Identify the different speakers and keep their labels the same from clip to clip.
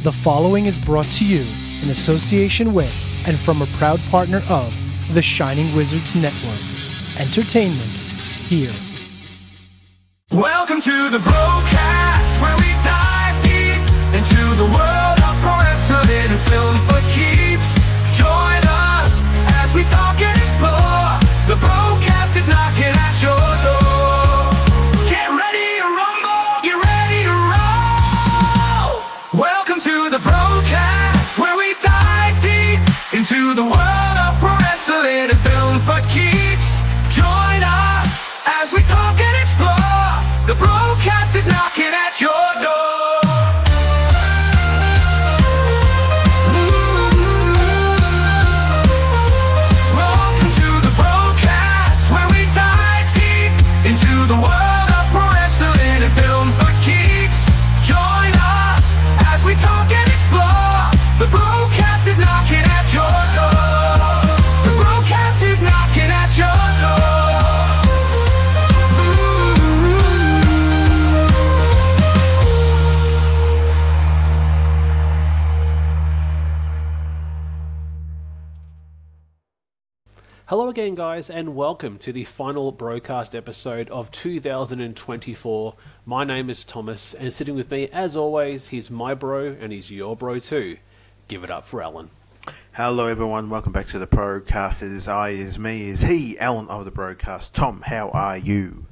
Speaker 1: The following is brought to you in association with and from a proud partner of the Shining Wizards Network. Entertainment here.
Speaker 2: Welcome to the BroKast, where we dive deep into the world of pro wrestling and film for keeps. Join us as we talk and explore. The BroKast is knocking at your door. Get ready to rumble, get ready to roll. Welcome to the BroKast, where we dive deep into the world of pro wrestling and film for keeps. Join us as we talk and explore. The BroKast is knocking at your door. Welcome to the BroKast, where we dive deep into the world of pro wrestling and film for keeps. Join us as we talk and explore. The BroKast is knocking at your door. The BroKast is knocking at your door.
Speaker 3: Hello again, guys, and welcome to the final BroKast episode of 2024. My name is Thomas, and sitting with me, as always, he's my bro, and he's your bro too. Give it up for Alan.
Speaker 4: Hello everyone, welcome back to the BroKast. It is I, it is me, it is he, Alan of the BroKast. Tom, how are you?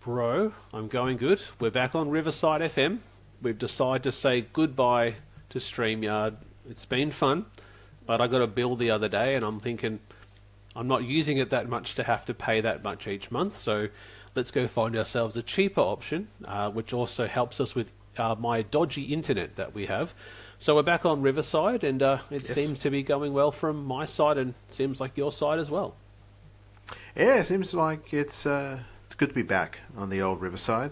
Speaker 3: Bro, I'm going good. We're back on Riverside FM. We've decided to say goodbye to StreamYard. It's been fun, but I got a bill the other day, and I'm thinking I'm not using it that much to have to pay that much each month, so let's go find ourselves a cheaper option, which also helps us with my dodgy internet that we have. So we're back on Riverside, and it seems to be going well from my side, and seems like your side as well.
Speaker 4: Yeah, it seems like it's good to be back on the old Riverside.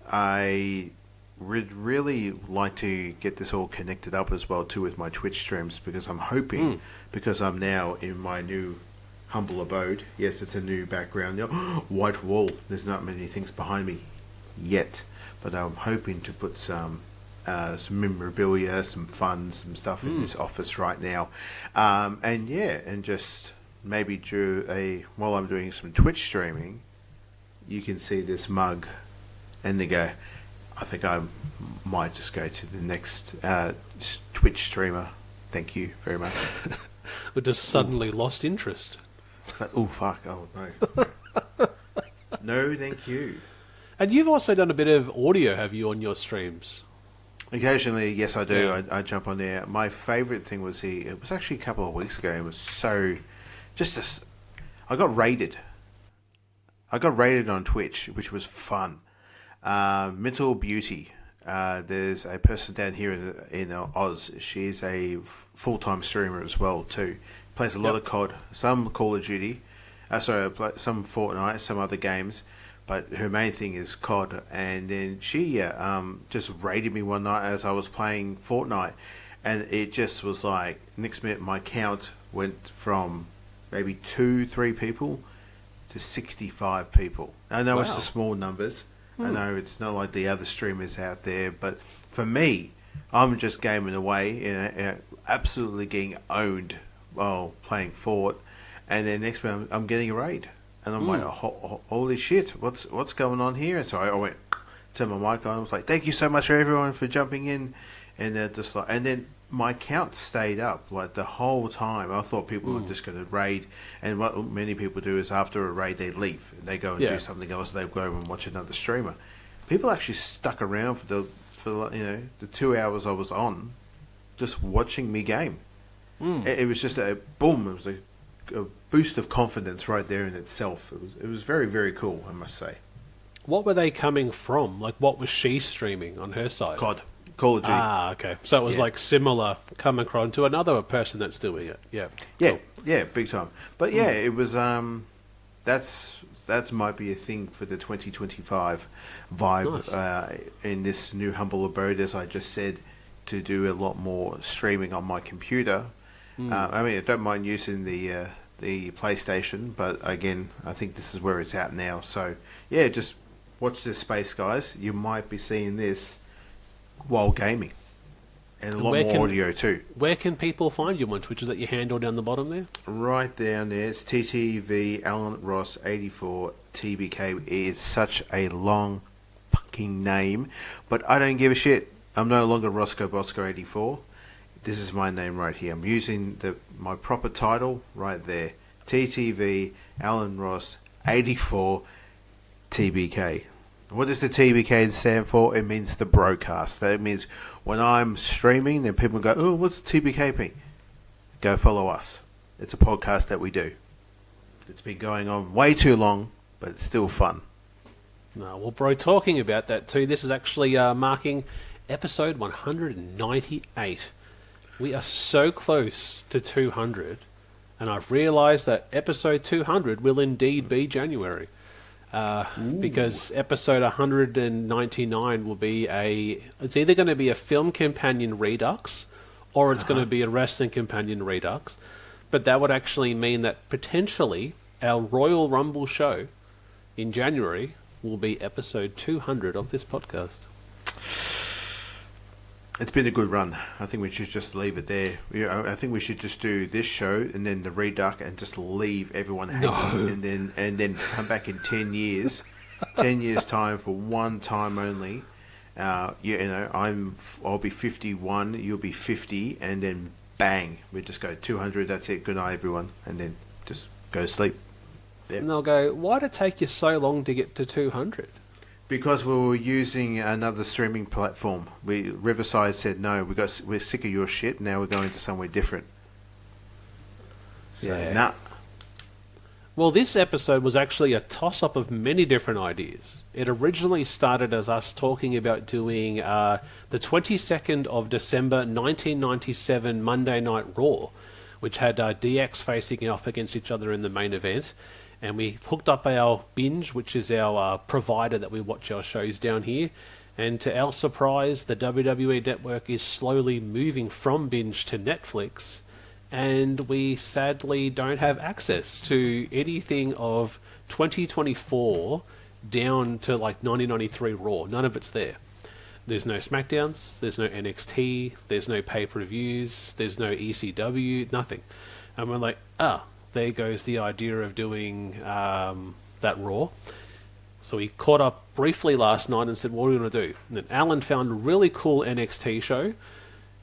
Speaker 4: I would really like to get this all connected up as well too with my Twitch streams, because I'm hoping, because I'm now in my new humble abode. Yes, it's a new background. White wall. There's not many things behind me yet, but I'm hoping to put some memorabilia, some fun, some stuff in this office right now, and just maybe while I'm doing some Twitch streaming, you can see this mug, and they go, I think I might just go to the next Twitch streamer. Thank you very much.
Speaker 3: We just suddenly lost interest.
Speaker 4: Oh, fuck. Oh, no. No, thank you.
Speaker 3: And you've also done a bit of audio, have you, on your streams?
Speaker 4: Occasionally, yes, I do.
Speaker 3: Yeah.
Speaker 4: I jump on there. My favourite thing was it was actually a couple of weeks ago. It was so... I got raided. I got raided on Twitch, which was fun. Mental Beauty. There's a person down here in Oz. She's a full-time streamer as well too. Plays a lot of COD, some Call of Duty, some Fortnite, some other games, but her main thing is COD. And then she just raided me one night as I was playing Fortnite, and it just was like, next minute my count went from maybe 2-3 people to 65 people. I know it's the small numbers. I know it's not like the other streamers out there, but for me, I'm just gaming away, absolutely getting owned while playing Fort, and then next minute I'm getting a raid, and I'm like, holy shit, what's going on here? And so I went, turned my mic on, I was like, thank you so much for everyone for jumping in, and then my count stayed up like the whole time. I thought people were just going to raid, and what many people do is after a raid they leave, they go and do something else. They go and watch another streamer. People actually stuck around for the 2 hours I was on, just watching me game. It was just a boom. It was a boost of confidence right there in itself. It was very, very cool, I must say.
Speaker 3: What were they coming from? Like, what was she streaming on her side?
Speaker 4: COD. Call of Duty.
Speaker 3: Ah, okay. So it was like similar coming across to another person that's doing it. Yeah.
Speaker 4: Yeah, cool. Yeah, big time. But yeah, it was that's might be a thing for the 2025 vibe. Nice. In this new humble abode, as I just said, to do a lot more streaming on my computer. I mean, I don't mind using the PlayStation, but again, I think this is where it's at now. So yeah, just watch this space, guys. You might be seeing this while gaming. And a lot more audio too.
Speaker 3: Where can people find you on Twitch? Is that your handle down the bottom there?
Speaker 4: Right down there. It's TTV Alan Ross 84 TBK. It is such a long fucking name, but I don't give a shit. I'm no longer Roscoe Bosco 84. This is my name right here. I'm using my proper title right there. TTV Alan Ross 84 TBK. What does the TBK stand for? It means the BroKast. That means when I'm streaming, then people go, oh, what's TBK mean? Go follow us. It's a podcast that we do. It's been going on way too long, but it's still fun.
Speaker 3: No, well, bro, talking about that too, this is actually marking episode 198. We are so close to 200, and I've realised that episode 200 will indeed be January. Because episode 199 will be it's either going to be a film companion redux or it's going to be a wrestling companion redux, but that would actually mean that potentially our Royal Rumble show in January will be episode 200 of this podcast.
Speaker 4: It's been a good run. I think we should just leave it there. I think we should just do this show and then the reduct and just leave everyone hanging and then come back in 10 years. 10 years time for one time only. I'll be 51, you'll be 50, and then bang, we just go 200. That's it. Good night, everyone, and then just go to sleep. Yep. And
Speaker 3: they'll go, why did it take you so long to get to 200?
Speaker 4: Because we were using another streaming platform. Riverside said no. We're sick of your shit. Now we're going to somewhere different. So, nah.
Speaker 3: Well, this episode was actually a toss-up of many different ideas. It originally started as us talking about doing the 22nd of December 1997 Monday Night Raw, which had DX facing off against each other in the main event. And we hooked up our Binge, which is our provider that we watch our shows down here. And to our surprise, the WWE Network is slowly moving from Binge to Netflix. And we sadly don't have access to anything of 2024 down to like 1993 Raw. None of it's there. There's no SmackDowns, there's no NXT, there's no pay-per-views, there's no ECW, nothing. And we're like, there goes the idea of doing that Raw. So we caught up briefly last night and said, what are we going to do? And then Alan found a really cool NXT show,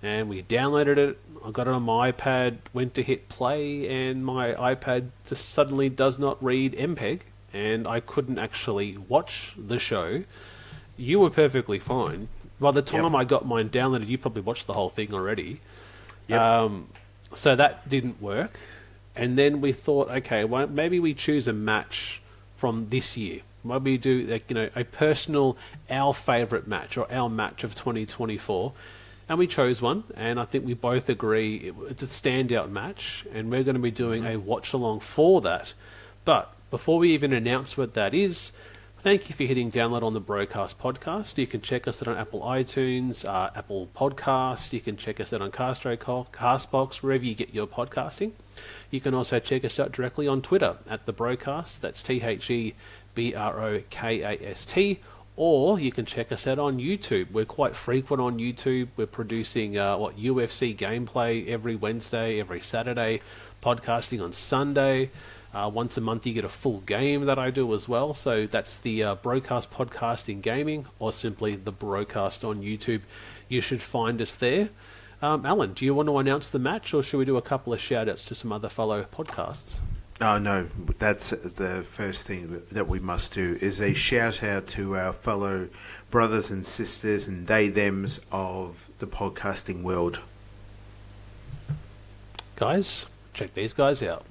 Speaker 3: and we downloaded it. I got it on my iPad, went to hit play, and my iPad just suddenly does not read MPEG, and I couldn't actually watch the show. You were perfectly fine. By the time I got mine downloaded, you probably watched the whole thing already. Yep. So that didn't work. And then we thought, okay, well, maybe we choose a match from this year. Maybe do a personal, our favourite match or our match of 2024. And we chose one, and I think we both agree it's a standout match, and we're going to be doing a watch-along for that. But before we even announce what that is, thank you for hitting download on the BroKast Podcast. You can check us out on Apple iTunes, Apple Podcast. You can check us out on Castbox, wherever you get your podcasting. You can also check us out directly on Twitter at the BroKast. That's TheBrokast. Or you can check us out on YouTube. We're quite frequent on YouTube. We're producing UFC gameplay every Wednesday, every Saturday, podcasting on Sunday. Once a month you get a full game that I do as well. So that's the BroKast Podcast in gaming, or simply the BroKast on YouTube. You should find us there. Alan, do you want to announce the match, or should we do a couple of shout-outs to some other fellow podcasts?
Speaker 4: Oh, no, that's the first thing that we must do, is a shout-out to our fellow brothers and sisters and they-thems of the podcasting world.
Speaker 3: Guys, check these guys out.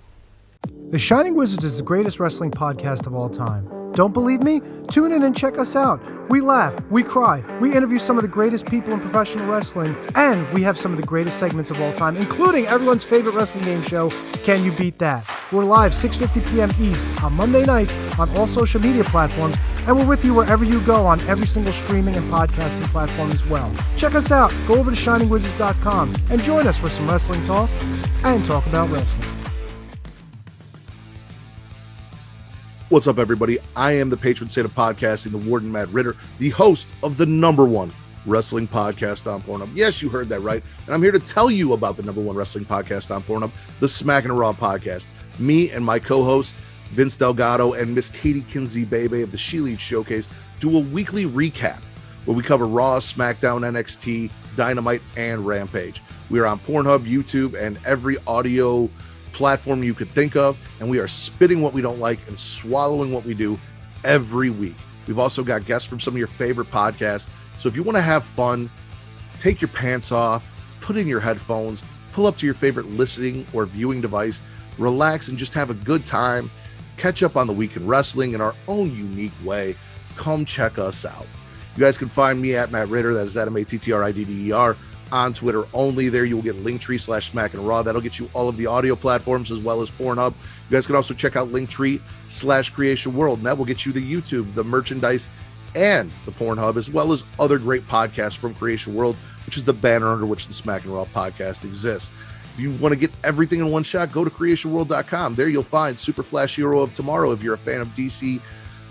Speaker 1: The Shining Wizards is the greatest wrestling podcast of all time. Don't believe me? Tune in and check us out. We laugh, we cry, we interview some of the greatest people in professional wrestling, and we have some of the greatest segments of all time, including everyone's favorite wrestling game show, Can You Beat That? We're live 6:50 p.m. East on Monday nights on all social media platforms, and we're with you wherever you go on every single streaming and podcasting platform as well. Check us out. Go over to shiningwizards.com and join us for some wrestling talk and talk about wrestling.
Speaker 5: What's up, everybody? I am the patron saint of podcasting, the Warden Matt Ritter, the host of the #1 wrestling podcast on Pornhub. Yes, you heard that right. And I'm here to tell you about the number one wrestling podcast on Pornhub, the Smackin It Raw Podcast. Me and my co-host, Vince Delgado, and Miss Katie Kinsey Bebe of the She Leads Showcase do a weekly recap where we cover Raw, SmackDown, NXT, Dynamite, and Rampage. We are on Pornhub, YouTube, and every audio platform you could think of, and we are spitting what we don't like and swallowing what we do every week. We've also got guests from some of your favorite podcasts. So if you want to have fun, take your pants off, put in your headphones, pull up to your favorite listening or viewing device, relax, and just have a good time. Catch up on the week in wrestling in our own unique way. Come check us out. You guys can find me at Matt Ritter, that is at MATTRIDDER, on Twitter only. There you will get Linktree/SmackInRaw. That'll get you all of the audio platforms as well as Pornhub. You guys can also check out Linktree/Creation World, and that will get you the YouTube, the merchandise, and the Pornhub, as well as other great podcasts from Creation World, which is the banner under which the Smackin' Raw podcast exists. If you want to get everything in one shot, go to creationworld.com. There you'll find Super Flash Hero of Tomorrow if you're a fan of DC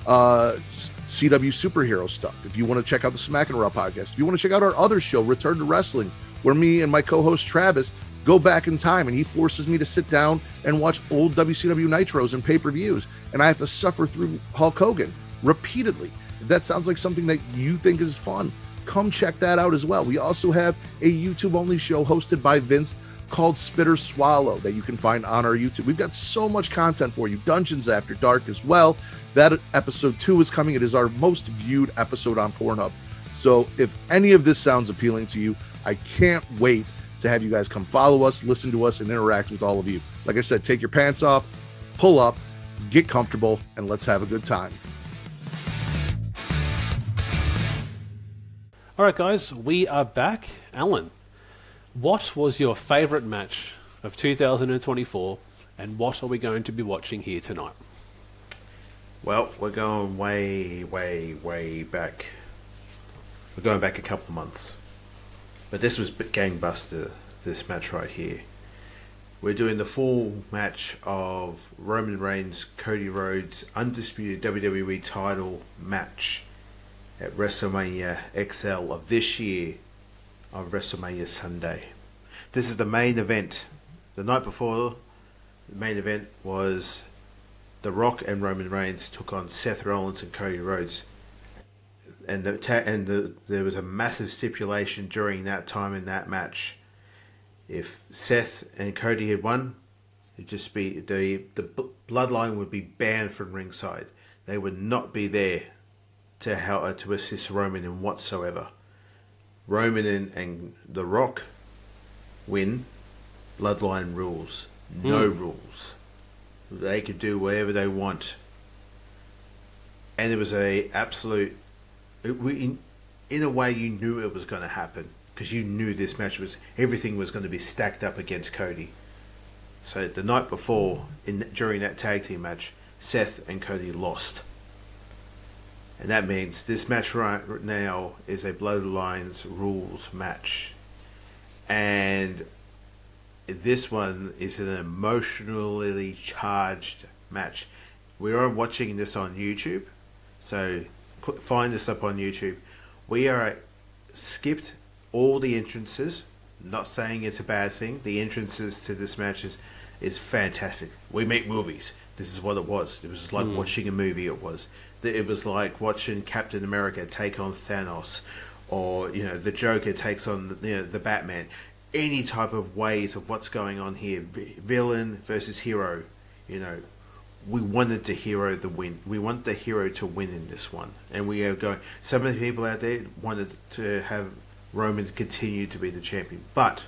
Speaker 5: CW superhero stuff. If you want to check out the Smackin' Raw podcast, if you want to check out our other show, Return to Wrestling, where me and my co-host Travis go back in time and he forces me to sit down and watch old WCW Nitros and pay-per-views, and I have to suffer through Hulk Hogan repeatedly. If that sounds like something that you think is fun, come check that out as well. We also have a YouTube-only show hosted by Vince called Spitter Swallow that you can find on our YouTube. We've got so much content for you. Dungeons After Dark as well. That episode 2 is coming. It is our most viewed episode on Pornhub. So if any of this sounds appealing to you, I can't wait to have you guys come follow us, listen to us, and interact with all of you. Like I said, take your pants off, pull up, get comfortable, and let's have a good time.
Speaker 3: All right, guys, we are back. Alan, what was your favourite match of 2024, and what are we going to be watching here tonight?
Speaker 4: Well, we're going way, way, way back. We're going back a couple of months. But this was gangbuster, this match right here. We're doing the full match of Roman Reigns, Cody Rhodes, undisputed WWE title match at WrestleMania XL of this year on WrestleMania Sunday. This is the main event. The night before, the main event was The Rock and Roman Reigns took on Seth Rollins and Cody Rhodes. And there was a massive stipulation during that time in that match. If Seth and Cody had won, it'd just be the bloodline would be banned from ringside. They would not be there to assist Roman in whatsoever. Roman and The Rock win. Bloodline rules. No rules. They could do whatever they want. And it was a absolute... in a way, you knew it was going to happen. Because you knew this match was... Everything was going to be stacked up against Cody. So the night before, during that tag team match, Seth and Cody lost. And that means this match right now is a Bloodlines rules match. And this one is an emotionally charged match. We are watching this on YouTube. So find this up on YouTube. We are skipped all the entrances. Not saying it's a bad thing. The entrances to this match is fantastic. We make movies. This is what it was. It was like watching a movie. It was like watching Captain America take on Thanos, or the Joker takes on the Batman. Any type of ways of what's going on here, villain versus hero. We wanted the hero to win. We want the hero to win in this one, and we are going. Some of the people out there wanted to have Roman continue to be the champion, but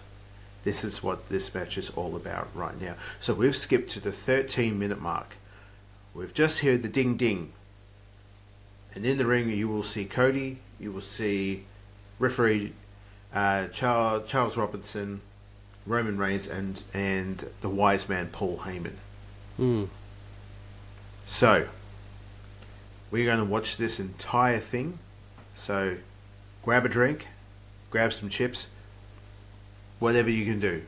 Speaker 4: this is what this match is all about right now. So we've skipped to the 13-minute mark. We've just heard the ding ding. And in the ring, you will see Cody, you will see referee Charles Robinson, Roman Reigns, and the wise man Paul Heyman. So, we're going to watch this entire thing. So, grab a drink, grab some chips, whatever you can do.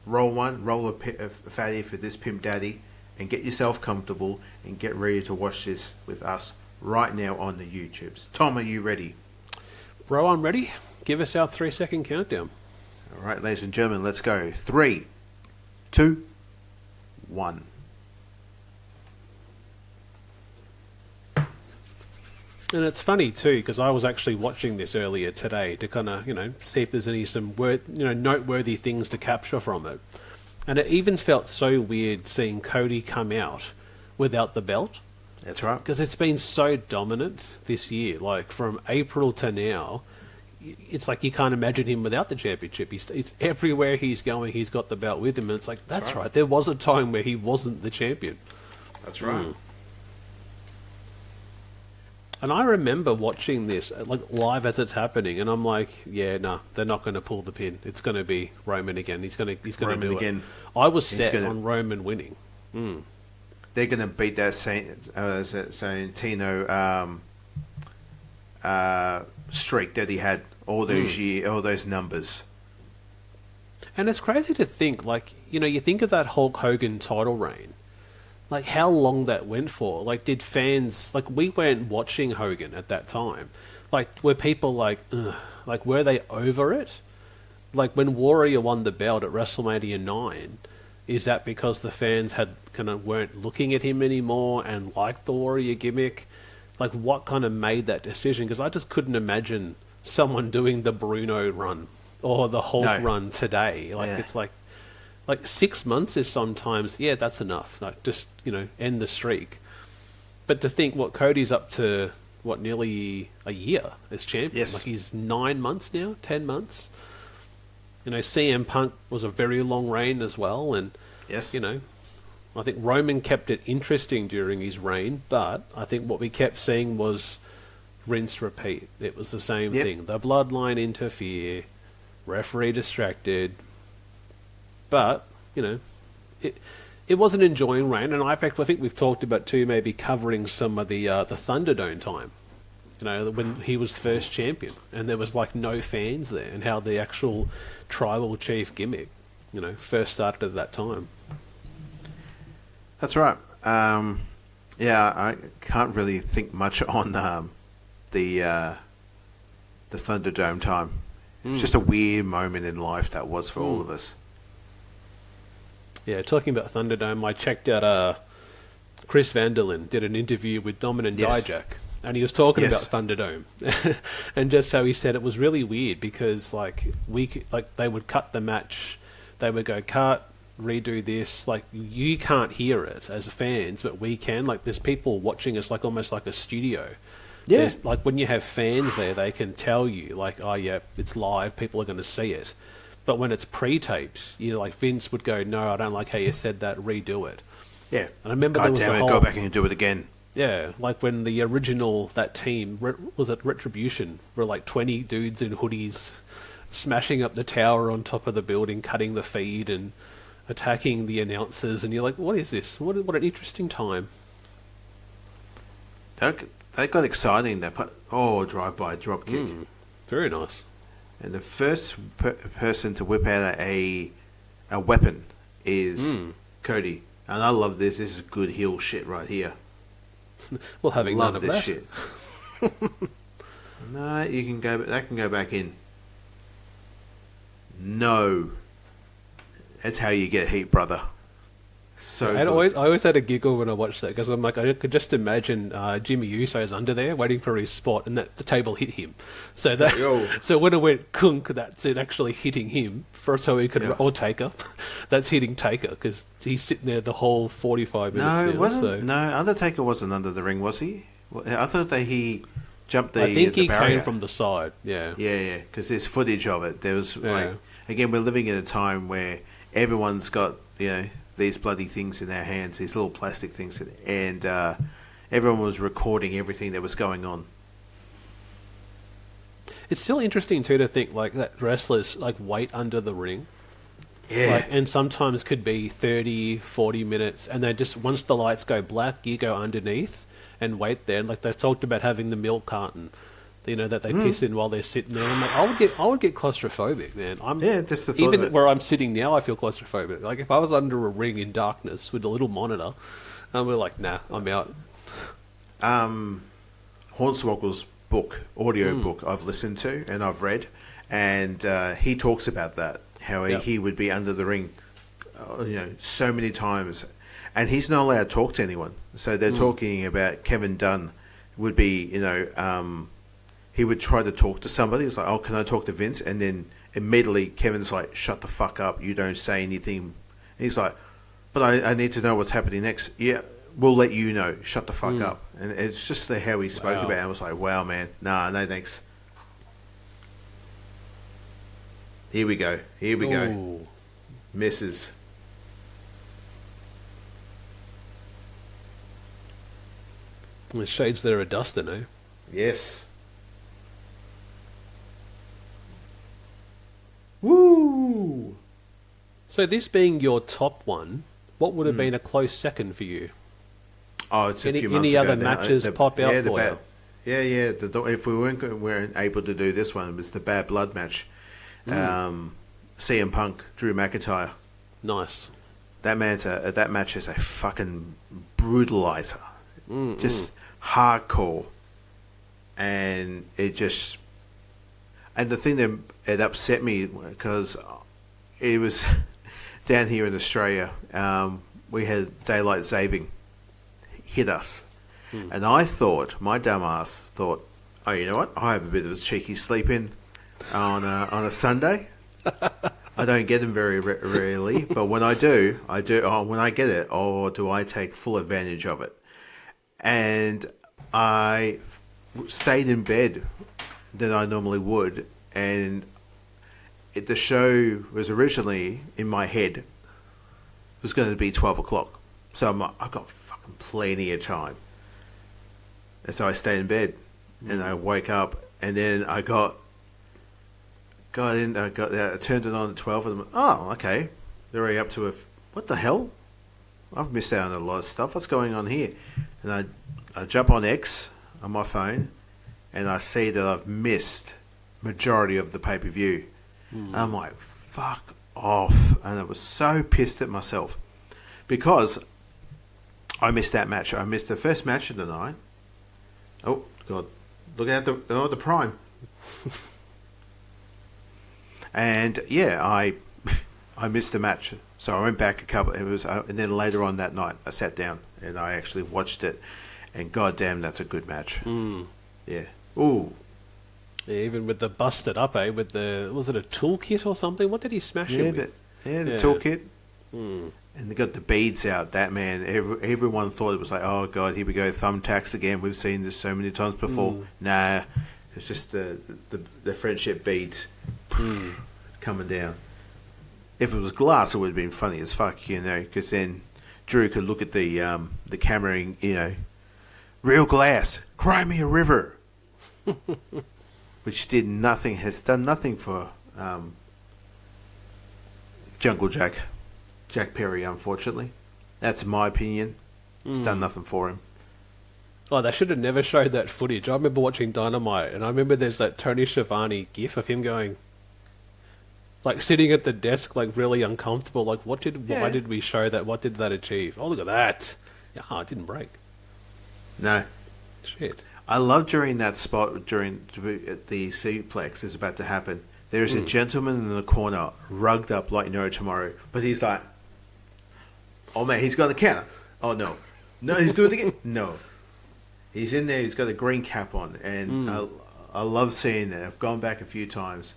Speaker 4: Roll a fatty for this pimp daddy, and get yourself comfortable and get ready to watch this with us right now on the YouTubes. Tom, are you ready?
Speaker 3: Bro, I'm ready. Give us our 3-second countdown.
Speaker 4: All right, ladies and gentlemen, let's go. 3, 2, 1.
Speaker 3: And it's funny too, because I was actually watching this earlier today to kind of, see if there's some noteworthy things to capture from it. And it even felt so weird seeing Cody come out without the belt.
Speaker 4: That's right.
Speaker 3: Because it's been so dominant this year. Like, from April to now, it's like you can't imagine him without the championship. It's everywhere he's going, he's got the belt with him. And it's like, that's right. There was a time where he wasn't the champion.
Speaker 4: That's right.
Speaker 3: Mm. And I remember watching this live as it's happening, and I'm like, yeah, no, they're not going to pull the pin. It's going to be Roman again. He's going to do
Speaker 4: again.
Speaker 3: it. I was set on Roman winning. Mm.
Speaker 4: They're going to beat that Santino streak that he had all those all those numbers.
Speaker 3: And it's crazy to think, you think of that Hulk Hogan title reign. Like, how long that went for. Like, did fans... Like, we weren't watching Hogan at that time. Like, were people like, ugh? Like, were they over it? Like, when Warrior won the belt at WrestleMania 9, is that because the fans weren't looking at him anymore and liked the Warrior gimmick? Like, what kind of made that decision? Because I just couldn't imagine someone doing the Bruno run or the Hulk run today. Like, it's like 6 months is sometimes, that's enough. Like, just, end the streak. But to think what Cody's up to, nearly a year as champion.
Speaker 4: Yes.
Speaker 3: Like, he's 9 months now, 10 months. CM Punk was a very long reign as well. And,
Speaker 4: yes.
Speaker 3: I think Roman kept it interesting during his reign, but I think what we kept seeing was rinse, repeat. It was the same thing. The bloodline interfere, referee distracted. But, it was an enjoying reign, and I think we've talked about too, maybe covering some of the Thunderdome time, when he was first champion, and there was no fans there, and how the actual tribal chief gimmick, first started at that time.
Speaker 4: That's right. I can't really think much on the Thunderdome time. It's just a weird moment in life that was for all of us. Yeah,
Speaker 3: talking about Thunderdome, I checked out Chris Vanderlyn did an interview with Dominant Dijak, and he was talking about Thunderdome, and just how he said it was really weird because they would cut the match, they would go cut, redo this, you can't hear it as fans, but we can. There's people watching us almost like a studio. Yeah. There's, when you have fans there, they can tell you it's live, people are going to see it. But when it's pre-taped, Vince would go, no, I don't like how you said that, redo it.
Speaker 4: Yeah.
Speaker 3: And I remember
Speaker 4: go back and do it again.
Speaker 3: Yeah, when the original, that team, was it Retribution, were 20 dudes in hoodies smashing up the tower on top of the building, cutting the feed and attacking the announcers, and you're like, what is this? What an interesting time.
Speaker 4: They got exciting. They put, drive-by drop kick.
Speaker 3: Very nice.
Speaker 4: And the first person to whip out a weapon is Cody. And I love this. This is good heel shit right here.
Speaker 3: Well, having none of
Speaker 4: this
Speaker 3: that.
Speaker 4: Shit. No, you can go. That can go back in. No, that's how you get heat, brother. So
Speaker 3: I always had a giggle when I watched that because I'm like, I could just imagine Jimmy Uso's under there waiting for his spot, and that the table hit him. So when it went kunk, that's it actually hitting him so he could or Taker. That's hitting Taker because he's sitting there the whole 45 minutes.
Speaker 4: No, it wasn't. No, Undertaker wasn't under the ring, was he? I thought that he jumped the.
Speaker 3: I think
Speaker 4: the
Speaker 3: he
Speaker 4: barrier.
Speaker 3: came from the side. Yeah.
Speaker 4: Yeah. Because there's footage of it. There was again, we're living in a time where everyone's got these bloody things in their hands, these little plastic things, and everyone was recording everything that was going on.
Speaker 3: It's still interesting too to think that wrestlers wait under the ring.
Speaker 4: Yeah.
Speaker 3: And sometimes could be 30, 40 minutes, and they just, once the lights go black, you go underneath and wait there. And they've talked about having the milk carton, that they piss in while they're sitting there. I'm like, I would get claustrophobic, man.
Speaker 4: That's the thought
Speaker 3: even
Speaker 4: of it.
Speaker 3: where I'm sitting now, I feel claustrophobic. If I was under a ring in darkness with a little monitor, we're like, nah, I'm out.
Speaker 4: Hornswoggle's audio book I've listened to and I've read, and he talks about that, how he would be under the ring, so many times, and he's not allowed to talk to anyone. So they're talking about Kevin Dunn would be, he would try to talk to somebody. He's like, oh, can I talk to Vince? And then immediately Kevin's like, shut the fuck up. You don't say anything. And he's like, but I need to know what's happening next. Yeah, we'll let you know. Shut the fuck up. And it's just how he spoke about it. I was like, wow, man. Nah, no thanks. Here we go. Misses.
Speaker 3: The shades there are dusting, eh?
Speaker 4: Yes. Woo!
Speaker 3: So this being your top one, what would have been a close second for you?
Speaker 4: Oh, it's a few months
Speaker 3: Any
Speaker 4: ago.
Speaker 3: other matches pop out for you?
Speaker 4: If we weren't able to do this one, it was the Bad Blood match. CM Punk, Drew McIntyre.
Speaker 3: Nice.
Speaker 4: That match is a fucking brutalizer. Just hardcore. And it just... And the thing that it upset me, because it was down here in Australia, we had daylight saving hit us. And I thought, my dumb ass thought, oh, you know what? I have a bit of a cheeky sleep in on a Sunday. I don't get them very rarely, but when I do. Oh, when I get it, do I take full advantage of it? And I stayed in bed than I normally would, and the show was originally in my head was going to be 12 o'clock, so I got fucking plenty of time, and so I stayed in bed, and I woke up, and then I turned it on at 12, and oh, okay, they're already up to what the hell? I've missed out on a lot of stuff. What's going on here? And I jump on X on my phone, and I see that I've missed majority of the pay-per-view. And I'm like, fuck off. And I was so pissed at myself because I missed that match. I missed the first match of the night. Oh, God. Look at the Prime. And, yeah, I missed the match. So I went back and then later on that night, I sat down and I actually watched it. And goddamn, that's a good match. Yeah. Ooh.
Speaker 3: Yeah, even with the busted up, with was it a toolkit or something? What did he smash it with?
Speaker 4: The toolkit. And they got the beads out. That man, everyone thought it was like, oh God, here we go, thumbtacks again. We've seen this so many times before. Nah, it's just the friendship beads coming down. If it was glass, it would have been funny as fuck, because then Drew could look at the camera and, real glass, cry me a river. Which has done nothing for Jungle Jack Perry, unfortunately. That's my opinion. It's done nothing for him.
Speaker 3: Oh, they should have never showed that footage. I remember watching Dynamite, and I remember there's that Tony Schiavone gif of him going, like sitting at the desk, like really uncomfortable. Like, why did we show that? What did that achieve? Oh, look at that! Yeah, it didn't break.
Speaker 4: No.
Speaker 3: Shit.
Speaker 4: I love during that spot, during the suplex is about to happen, there is a gentleman in the corner, rugged up like no tomorrow, but he's like, oh man, he's got the counter. Oh no. No, he's doing it again. No. He's in there, he's got a green cap on, and I love seeing that. I've gone back a few times.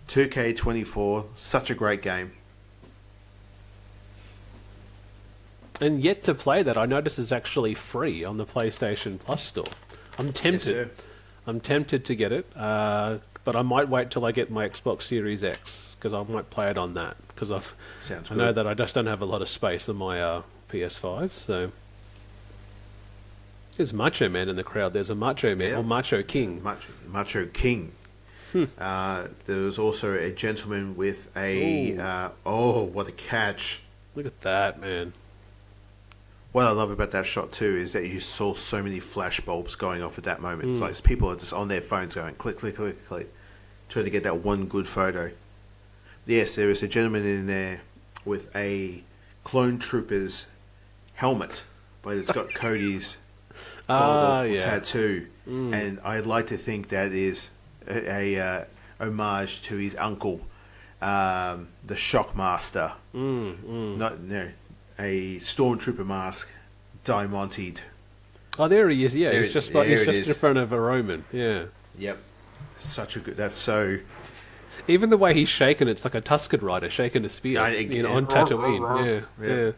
Speaker 4: 2K24, such a great game.
Speaker 3: And yet to play that, I notice is actually free on the PlayStation Plus store. I'm tempted.
Speaker 4: Yes,
Speaker 3: I'm tempted to get it, but I might wait till I get my Xbox Series X because I might play it on that because I know that I just don't have a lot of space on my PS5. So there's Macho Man in the crowd. There's a Macho Man or Macho King.
Speaker 4: Macho King. There was also a gentleman with a what a catch!
Speaker 3: Look at that, man.
Speaker 4: What I love about that shot too is that you saw so many flash bulbs going off at that moment. Like people are just on their phones going click, click, click, click, trying to get that one good photo. Yes, there is a gentleman in there with a Clone Troopers helmet, but it's got Cody's god-awful tattoo. And I'd like to think that is a homage to his uncle, the Shockmaster. A stormtrooper mask, diamanted.
Speaker 3: Oh, there he is. Yeah,
Speaker 4: There
Speaker 3: he's
Speaker 4: it-
Speaker 3: just
Speaker 4: there
Speaker 3: he's
Speaker 4: it
Speaker 3: just
Speaker 4: is.
Speaker 3: in front of a Roman. Yeah.
Speaker 4: Yep. Such a good... That's so...
Speaker 3: Even the way he's shaking, it's like a Tusken Rider shaking a spear on Tatooine. Yeah.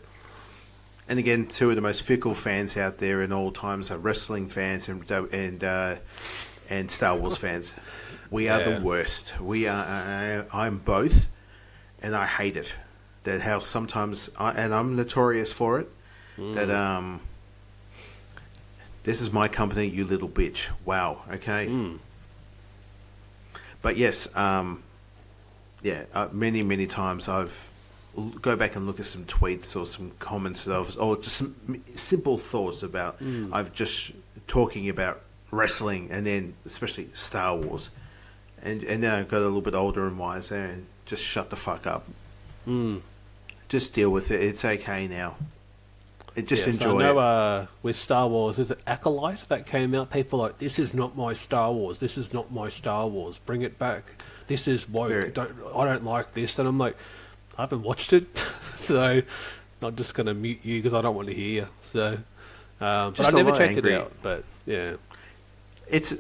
Speaker 4: And again, two of the most fickle fans out there in all times are wrestling fans and Star Wars fans. We are the worst. We are. I'm both, and I hate it. That how sometimes, and I'm notorious for it. That this is my company, you little bitch. Wow. Okay. But yes, many times I've go back and look at some tweets or some comments or just some simple thoughts about I've just talking about wrestling and then especially Star Wars, and then I got a little bit older and wiser and just shut the fuck up. Just deal with it. It's okay now. Just enjoy
Speaker 3: I know,
Speaker 4: it.
Speaker 3: with Star Wars, is it Acolyte that came out? People are like, this is not my Star Wars. This is not my Star Wars. Bring it back. This is woke. I don't like this. And I'm like, I haven't watched it, so I'm just going to mute you because I don't want to hear you. So, but I never checked it out. But yeah,
Speaker 4: it's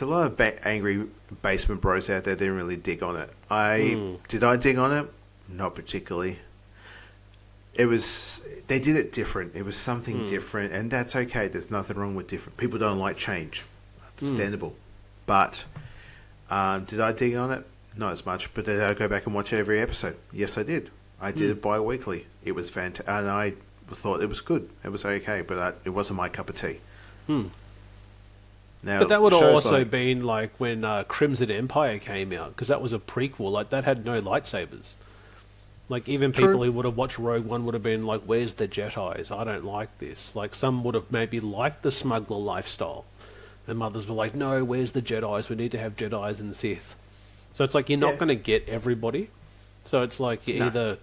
Speaker 4: a lot of angry basement bros out there. Didn't really dig on it. Did I dig on it? Not particularly. They did it different. It was something different, and that's okay. There's nothing wrong with different. People don't like change. Understandable. But did I dig on it? Not as much. But did I go back and watch every episode? Yes, I did. I did it bi-weekly. It was fantastic, and I thought it was good. It was okay, but it wasn't my cup of tea. Now,
Speaker 3: but that would have
Speaker 4: shows
Speaker 3: also
Speaker 4: like-
Speaker 3: been like when Crimson Empire came out, because that was a prequel. Like that had no lightsabers. Like even
Speaker 4: True.
Speaker 3: people who would have watched Rogue One would have been like, "Where's the Jedi's? I don't like this." Like some would have maybe liked the smuggler lifestyle, and others were like, "No, where's the Jedi's? We need to have Jedi's and Sith." So it's like you're not going to get everybody. So it's like you either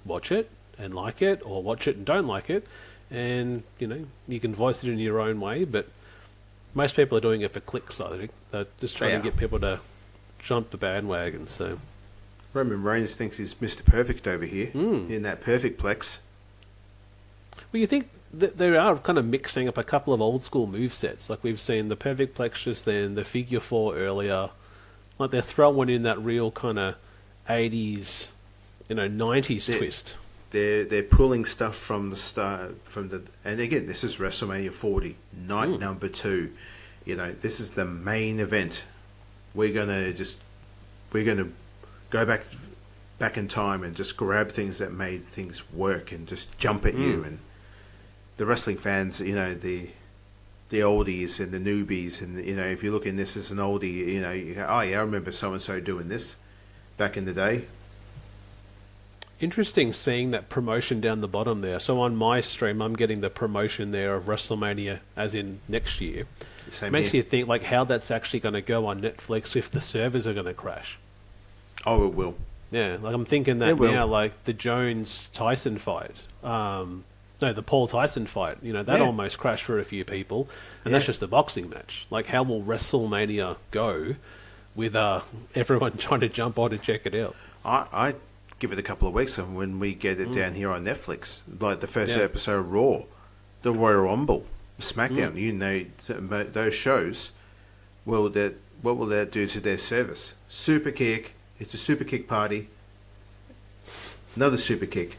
Speaker 3: watch it and like it, or watch it and don't like it, and you can voice it in your own way. But most people are doing it for clicks. I think they're just trying to get people to jump the bandwagon. So.
Speaker 4: Roman Reigns thinks he's Mr. Perfect over here in that perfect plex.
Speaker 3: Well, you think that they are kind of mixing up a couple of old school movesets. Like we've seen the perfect plex just then, the figure four earlier. Like they're throwing in that real kind of 80s, 90s twist.
Speaker 4: They're pulling stuff from the start, and again, this is WrestleMania 40, night number 2. This is the main event. We're gonna go back in time and just grab things that made things work and just jump at you. And the wrestling fans, the oldies and the newbies, and if you look in this as an oldie, you go, oh yeah, I remember so and so doing this back in the day.
Speaker 3: Interesting seeing that promotion down the bottom there. So on my stream, I'm getting the promotion there of WrestleMania as in next year.
Speaker 4: Same
Speaker 3: Makes
Speaker 4: here.
Speaker 3: you think like how that's actually going to go on Netflix if the servers are going to crash.
Speaker 4: Oh, it will.
Speaker 3: Yeah, like I'm thinking that now, like the Jones-Tyson fight. The Paul Tyson fight. That almost crashed for a few people, and that's just a boxing match. Like, how will WrestleMania go with everyone trying to jump on to check it out?
Speaker 4: I give it a couple of weeks, and when we get it down here on Netflix, like the first episode of Raw, the Royal Rumble, SmackDown, those shows, what will that do to their service? Super kick. It's a super kick party. Another super kick.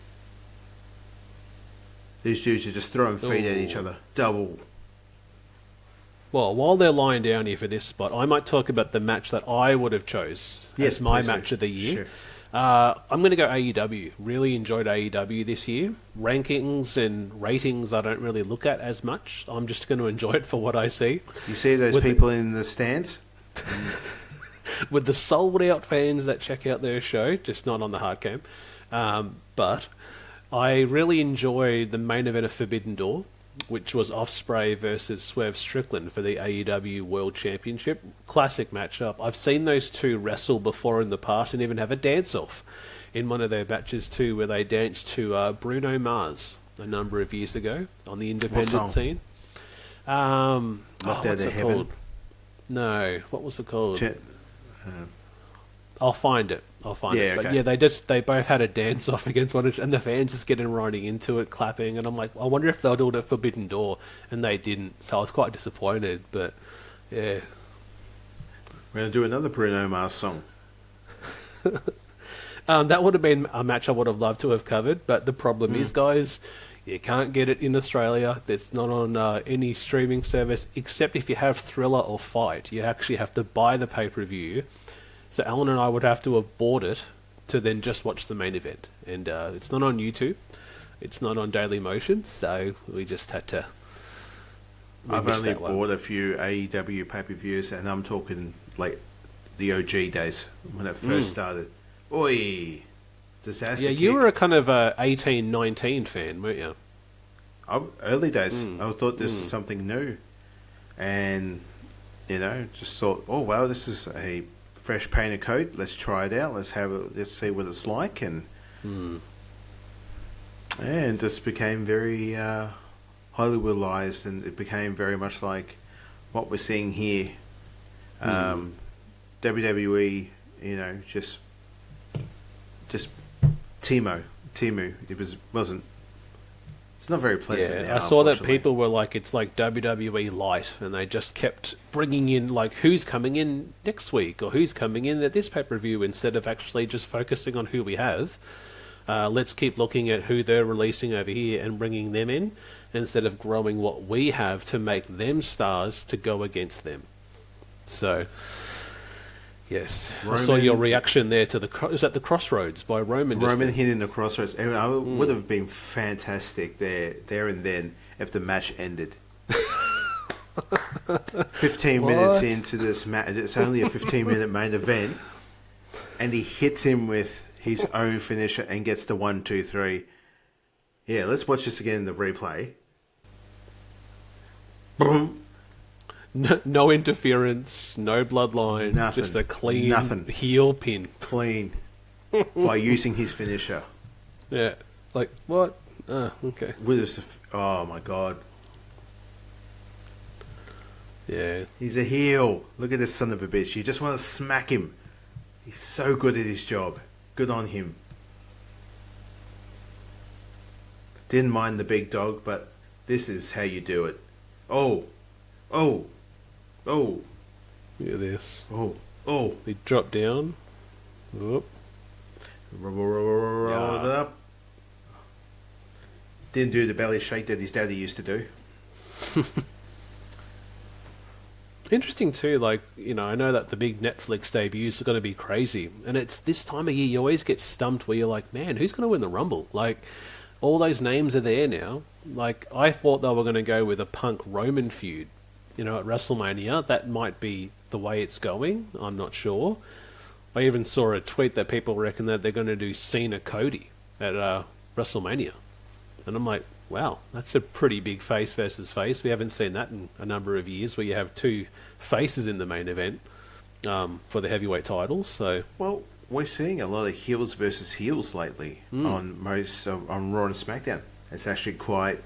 Speaker 4: These dudes are just throwing feet at each other. Double.
Speaker 3: Well, while they're lying down here for this spot, I might talk about the match that I would have chose as my match of the year.
Speaker 4: Sure.
Speaker 3: I'm going to go AEW. Really enjoyed AEW this year. Rankings and ratings I don't really look at as much. I'm just going to enjoy it for what I see.
Speaker 4: You see those people in the stands?
Speaker 3: With the sold-out fans that check out their show, just not on the hard cam. But I really enjoyed the main event of Forbidden Door, which was Ospreay versus Swerve Strickland for the AEW World Championship. Classic matchup. I've seen those two wrestle before in the past and even have a dance-off in one of their matches too, where they danced to Bruno Mars a number of years ago on the independent scene.
Speaker 4: Locked Out
Speaker 3: what's
Speaker 4: of
Speaker 3: it
Speaker 4: Heaven.
Speaker 3: called? No, what was it called?
Speaker 4: Ch-
Speaker 3: I'll find it.
Speaker 4: Yeah,
Speaker 3: But
Speaker 4: okay.
Speaker 3: yeah, they both had a dance off against one another, and the fans just getting riding into it, clapping, and I'm like, I wonder if they'll do it at Forbidden Door, and they didn't, so I was quite disappointed. But yeah,
Speaker 4: We're going to do another Bruno Mars song.
Speaker 3: that would have been a match I would have loved to have covered. But the problem is, guys, you can't get it in Australia. It's not on any streaming service except if you have Thriller or Fight. You actually have to buy the pay-per-view. So Alan and I would have to have bought it to then just watch the main event. And it's not on YouTube. It's not on Daily Motion. So we just had to...
Speaker 4: I've only bought a few AEW pay-per-views, and I'm talking like the OG days when it first started. Oi! Disaster
Speaker 3: Yeah,
Speaker 4: Kick.
Speaker 3: you were a kind of a 18, 19 fan, weren't you?
Speaker 4: Early days. I thought this is something new. And, just thought, oh, wow, this is a fresh painted coat. Let's try it out. Let's see what it's like. And just became very Hollywoodized, and it became very much like what we're seeing here. WWE, just Timu. Wasn't. It's not very pleasant.
Speaker 3: Yeah,
Speaker 4: now,
Speaker 3: I saw that
Speaker 4: unfortunately.
Speaker 3: people were like, it's like WWE Light, and they just kept bringing in, like, who's coming in next week, or who's coming in at this pay-per-view, instead of actually just focusing on who we have. Let's keep looking at who they're releasing over here and bringing them in, instead of growing what we have to make them stars to go against them. So... Yes, I saw your reaction there to is that the Crossroads by Roman?
Speaker 4: Roman hitting the Crossroads. It would have been fantastic there and then if the match ended. 15 minutes into this match, it's only a 15-minute main event, and he hits him with his own finisher and gets the 1, 2, 3. Yeah, let's watch this again in the replay. Boom.
Speaker 3: No interference, no bloodline,
Speaker 4: Nothing.
Speaker 3: just a clean
Speaker 4: Nothing.
Speaker 3: heel pin.
Speaker 4: Clean. By using his finisher.
Speaker 3: Yeah, like what? Okay.
Speaker 4: Oh my god.
Speaker 3: Yeah,
Speaker 4: He's a heel. Look at this son of a bitch. You just want to smack him. He's so good at his job. Good on him. Didn't mind the big dog, but this is how you do it. Oh. Oh. Oh.
Speaker 3: look at this.
Speaker 4: Oh. Oh.
Speaker 3: He dropped down. Whoop.
Speaker 4: Roll it up. Didn't do the belly shake that his daddy used to do.
Speaker 3: Interesting too, like, I know that the big Netflix debuts are going to be crazy, and it's this time of year you always get stumped where you're like, man, who's going to win the Rumble? Like, all those names are there now. Like, I thought they were going to go with a Punk Roman feud, at WrestleMania. That might be the way it's going. I'm not sure. I even saw a tweet that people reckon that they're going to do Cena Cody at WrestleMania. And I'm like, wow, that's a pretty big face versus face. We haven't seen that in a number of years, where you have two faces in the main event for the heavyweight titles. So,
Speaker 4: Well, we're seeing a lot of heels versus heels lately on on Raw and SmackDown. It's actually quite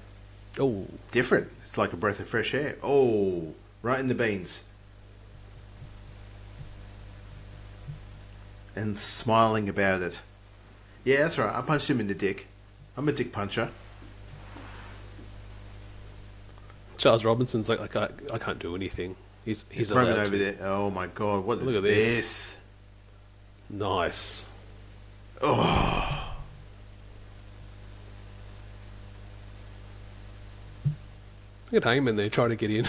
Speaker 4: different. It's like a breath of fresh air. Oh, right in the beans. And smiling about it. Yeah, that's right. I punched him in the dick. I'm a dick puncher.
Speaker 3: Charles Robinson's like I can't do anything. He's
Speaker 4: Roman
Speaker 3: allowed
Speaker 4: over
Speaker 3: to.
Speaker 4: there. Oh my god, what is
Speaker 3: Look at
Speaker 4: this?
Speaker 3: Nice.
Speaker 4: Oh.
Speaker 3: Look at Heyman there trying to get in.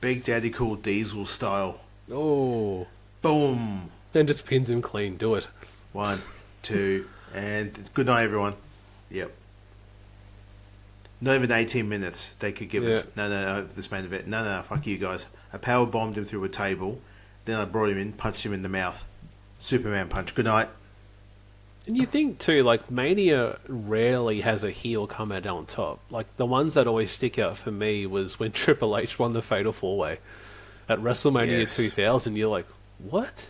Speaker 4: Big Daddy Cool Diesel style.
Speaker 3: Oh.
Speaker 4: Boom.
Speaker 3: And just pins him clean. Do it.
Speaker 4: 1, 2, and good night, everyone. Yep. Not even 18 minutes they could give us. No, this main event. No, fuck you guys. I power bombed him through a table. Then I brought him in, punched him in the mouth. Superman punch. Good night.
Speaker 3: And you think too, like, Mania rarely has a heel come out on top. Like, the ones that always stick out for me was when Triple H won the Fatal 4-Way at WrestleMania
Speaker 4: Yes.
Speaker 3: 2000. You're like, what?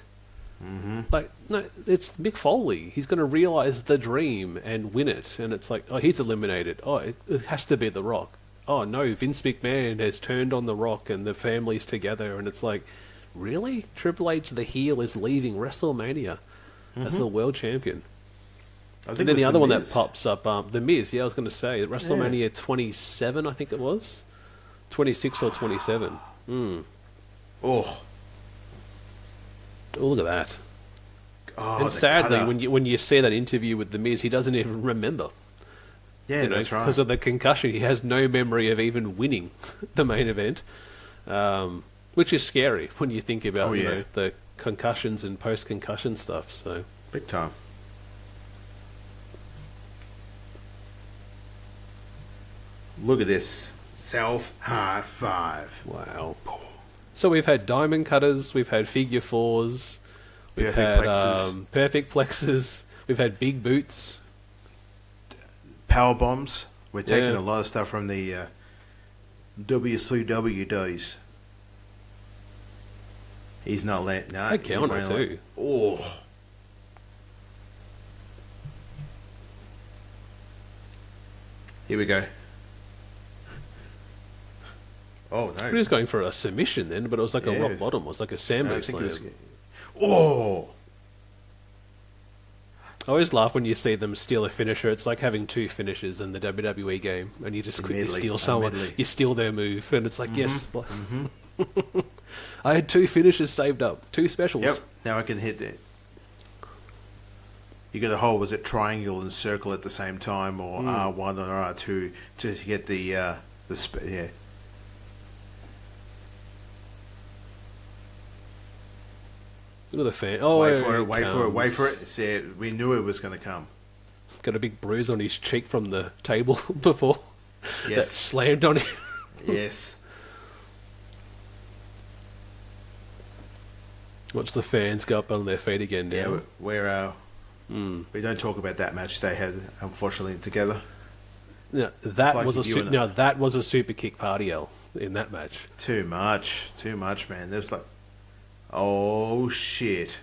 Speaker 3: Mm-hmm. Like, no, it's Mick Foley. He's going to realize the dream and win it. And it's like, oh, he's eliminated. Oh, it has to be The Rock. oh no, Vince McMahon has turned on The Rock and the family's together, and it's like, really? Triple H, the heel, is leaving WrestleMania as the world champion.
Speaker 4: I think
Speaker 3: And
Speaker 4: it
Speaker 3: then the
Speaker 4: was
Speaker 3: other one that
Speaker 4: Miz.
Speaker 3: pops up, The Miz, I was going to say, WrestleMania 27, I think it was. 26 or 27.
Speaker 4: Oh,
Speaker 3: Oh, look at that.
Speaker 4: oh
Speaker 3: And
Speaker 4: the
Speaker 3: sadly,
Speaker 4: cutter.
Speaker 3: when you see that interview with The Miz, he doesn't even remember.
Speaker 4: Yeah, that's right.
Speaker 3: Because of the concussion, he has no memory of even winning the main event, which is scary when you think about you know, the concussions and post-concussion stuff. So
Speaker 4: Big time. Look at this. Self high five.
Speaker 3: wow. So we've had diamond cutters, we've had figure fours, we've
Speaker 4: Perfect
Speaker 3: had
Speaker 4: plexus.
Speaker 3: perfect flexes, we've had big boots.
Speaker 4: Power bombs. We're taking
Speaker 3: Yeah.
Speaker 4: a lot of stuff from the WCW days. He's not letting. Nah,
Speaker 3: Hey, counter too.
Speaker 4: Oh. Here we go. Oh no!
Speaker 3: He was going for a submission then, but it was like a
Speaker 4: Yeah.
Speaker 3: rock bottom. It was like a
Speaker 4: I
Speaker 3: sandwich
Speaker 4: think it
Speaker 3: slam.
Speaker 4: was- Oh.
Speaker 3: I always laugh when you see them steal a finisher. It's like having two finishers in the WWE game, and you just quickly
Speaker 4: Immediately,
Speaker 3: steal someone.
Speaker 4: immediately.
Speaker 3: You steal their move, and it's like, yes. I had two finishers saved up, two specials.
Speaker 4: Yep. Now I can hit it. You got a whole, was it triangle and circle at the same time, or R1 or R2 to get the yeah.
Speaker 3: Look at the fan. Oh,
Speaker 4: Wait for
Speaker 3: here
Speaker 4: it, wait for it,
Speaker 3: comes.
Speaker 4: wait for it. See, we knew it was going to come.
Speaker 3: Got a big bruise on his cheek from the table before. That
Speaker 4: Yes.
Speaker 3: slammed on him.
Speaker 4: Yes.
Speaker 3: Watch the fans go up on their feet again now.
Speaker 4: Yeah, we're we don't talk about that match they had, unfortunately, together.
Speaker 3: Yeah, that
Speaker 4: like
Speaker 3: was a
Speaker 4: you and
Speaker 3: that was a super kick party L in that match.
Speaker 4: Too much, man. There's like, oh shit.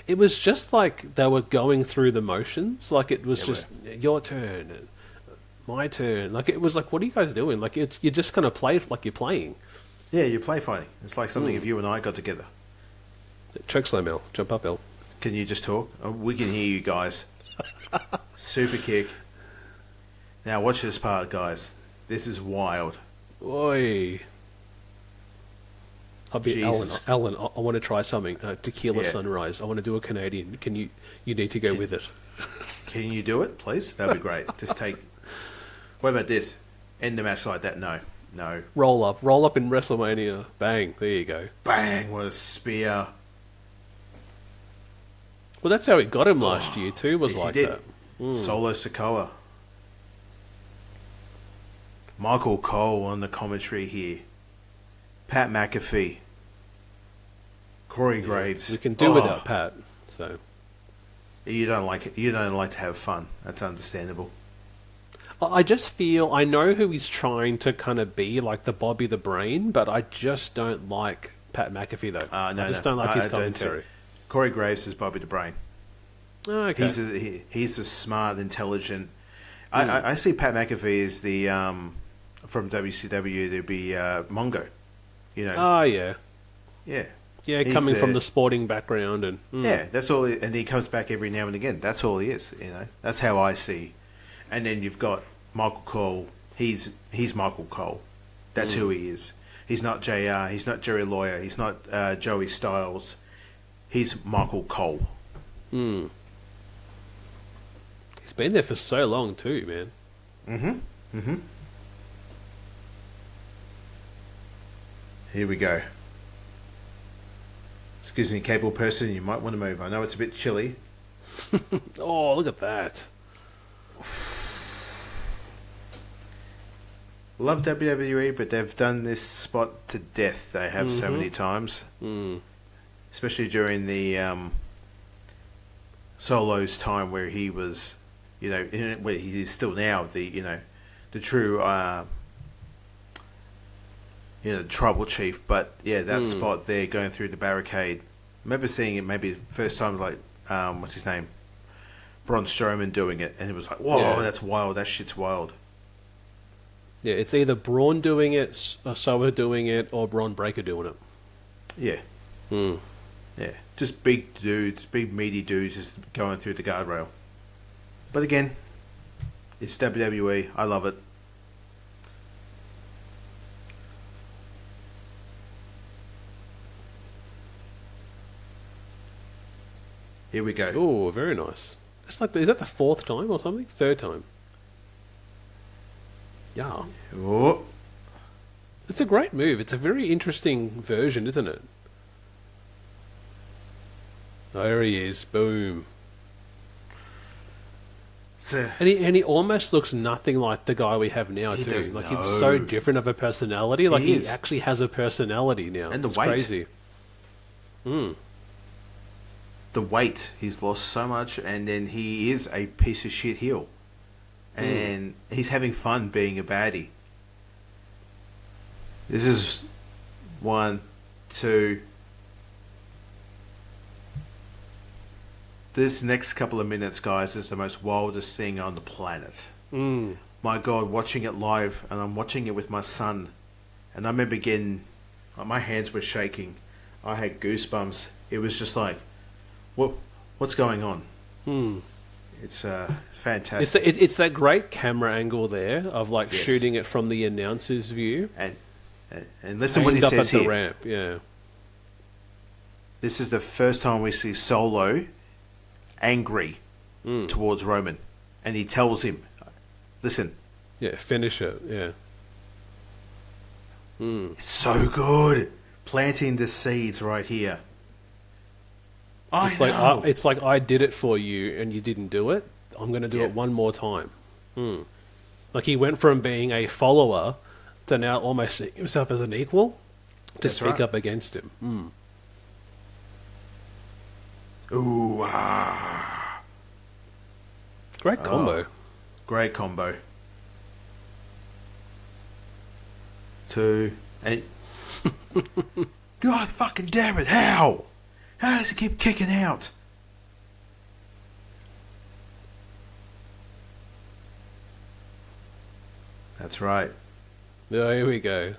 Speaker 3: It was just like they were going through the motions. Like it was just your turn, my turn. Like it was like, what are you guys doing? Like you just kind of play like you're playing.
Speaker 4: Yeah, you play fighting. It's like something if you and I got together.
Speaker 3: Choke slam L, jump up L.
Speaker 4: Can you just talk? Oh, we can hear you guys. Super kick. Now watch this part, guys. This is wild.
Speaker 3: Oi. I'll be
Speaker 4: Jesus.
Speaker 3: Alan. I want to try something. Tequila
Speaker 4: Yeah.
Speaker 3: Sunrise. I want to do a Canadian. Can you? You need to go with it.
Speaker 4: Can you do it, please? That'd be great. Just take. What about this? End the match like that? No.
Speaker 3: Roll up in WrestleMania. Bang. There you go.
Speaker 4: Bang! What a spear.
Speaker 3: Well, that's how he got him last year too. Was
Speaker 4: Yes, he
Speaker 3: like
Speaker 4: did.
Speaker 3: that.
Speaker 4: Solo Sikoa. Michael Cole on the commentary here. Pat McAfee. Corey Graves.
Speaker 3: We can do without Pat. So
Speaker 4: You don't like it. You don't like to have fun. That's understandable.
Speaker 3: I just feel I know who he's trying to kind of be, like the Bobby the Brain, but I just don't like Pat McAfee though.
Speaker 4: No,
Speaker 3: I just don't like
Speaker 4: I
Speaker 3: his
Speaker 4: don't
Speaker 3: commentary.
Speaker 4: see- Corey Graves is Bobby the Brain.
Speaker 3: Oh, okay.
Speaker 4: He's a smart, intelligent. I see Pat McAfee as the from WCW. There'd be Mongo. You know.
Speaker 3: Oh yeah,
Speaker 4: Yeah.
Speaker 3: yeah.
Speaker 4: He's
Speaker 3: Coming from
Speaker 4: the-
Speaker 3: the sporting background and
Speaker 4: Yeah, that's all. And he comes back every now and again. That's all he is. You know, that's how I see. And then you've got Michael Cole. He's Michael Cole. That's who he is. He's not JR. He's not Jerry Lawyer. He's not Joey Styles. He's Michael Cole.
Speaker 3: He's been there for so long too, man.
Speaker 4: Here we go. Excuse me, cable person. You might want to move. I know it's a bit chilly.
Speaker 3: Oh, look at that.
Speaker 4: Love WWE, but they've done this spot to death. They have so many times, especially during the Solo's time, where he was, you know, where he is still now the true, tribal chief. But yeah, that spot there, going through the barricade. I remember seeing it maybe first time, like what's his name, Braun Strowman doing it, and it was like, whoa,
Speaker 3: Yeah.
Speaker 4: that's wild. That shit's wild.
Speaker 3: Yeah, it's either Braun doing it, Soa doing it, or Braun Breaker doing it.
Speaker 4: Yeah. Yeah. Just big dudes, big meaty dudes just going through the guardrail. But again, it's WWE. I love it. Here we go.
Speaker 3: Oh, very nice. That's like, is that the 4th time or something? 3rd time. Yeah.
Speaker 4: Oh.
Speaker 3: It's a great move. It's a very interesting version, isn't it? There he is. Boom.
Speaker 4: So,
Speaker 3: And he almost looks nothing like the guy we have now,
Speaker 4: He
Speaker 3: too.
Speaker 4: does
Speaker 3: Like,
Speaker 4: no.
Speaker 3: he's so different of a personality. Like,
Speaker 4: He
Speaker 3: he
Speaker 4: is.
Speaker 3: actually has a personality now.
Speaker 4: And the
Speaker 3: it's
Speaker 4: weight.
Speaker 3: crazy.
Speaker 4: the weight, he's lost so much, and then he is a piece of shit heel. And he's having fun being a baddie. This is 1, 2. This next couple of minutes, guys, is the most wildest thing on the planet. My God, watching it live, and I'm watching it with my son, and I remember getting, my hands were shaking. I had goosebumps. It was just like, what's going on? It's fantastic.
Speaker 3: It's that great camera angle there of like
Speaker 4: Yes.
Speaker 3: shooting it from the announcer's view.
Speaker 4: And listen what he
Speaker 3: aimed up
Speaker 4: says
Speaker 3: at the
Speaker 4: here.
Speaker 3: ramp, yeah.
Speaker 4: This is the first time we see Solo angry towards Roman, and he tells him, "Listen,
Speaker 3: Yeah, finish it, yeah.
Speaker 4: it's so good, planting the seeds right here."
Speaker 3: It's like I did it for you and you didn't do it. I'm going to do
Speaker 4: Yeah.
Speaker 3: it one more time. Like he went from being a follower to now almost seeing himself as an equal to
Speaker 4: That's
Speaker 3: speak
Speaker 4: right.
Speaker 3: up against him.
Speaker 4: Ooh,
Speaker 3: Great combo.
Speaker 4: great combo. 2 and God fucking damn it! How does he keep kicking out? That's right.
Speaker 3: Yeah, here we go.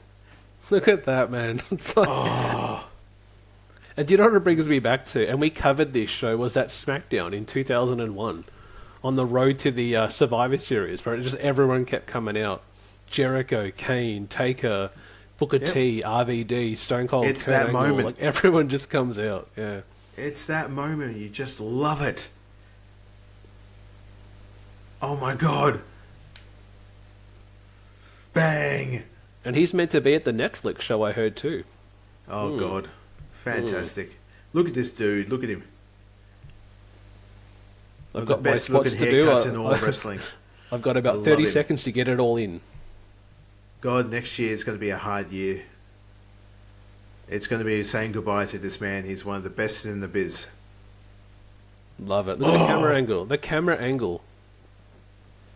Speaker 3: Look at that, man. It's like...
Speaker 4: Oh.
Speaker 3: And do you know what it brings me back to? And we covered this show, was that SmackDown in 2001 on the road to the Survivor Series, where just everyone kept coming out. Jericho, Kane, Taker, Booker
Speaker 4: Yep.
Speaker 3: T, RVD, Stone Cold,
Speaker 4: It's
Speaker 3: Kurt
Speaker 4: that
Speaker 3: Angle.
Speaker 4: moment.
Speaker 3: Like everyone just comes out. Yeah.
Speaker 4: It's that moment. You just love it. Oh my God. Bang.
Speaker 3: And he's meant to be at the Netflix show, I heard too.
Speaker 4: Oh God. Fantastic. Look at this dude. Look at him.
Speaker 3: I've
Speaker 4: The
Speaker 3: got my
Speaker 4: best
Speaker 3: spots
Speaker 4: looking
Speaker 3: to do.
Speaker 4: haircuts in all wrestling.
Speaker 3: I've got
Speaker 4: I
Speaker 3: about
Speaker 4: love
Speaker 3: 30
Speaker 4: him.
Speaker 3: seconds to get it all in.
Speaker 4: God, next year is going to be a hard year. It's going to be saying goodbye to this man. He's one of the best in the biz.
Speaker 3: Love it. Look at the camera angle. The camera angle.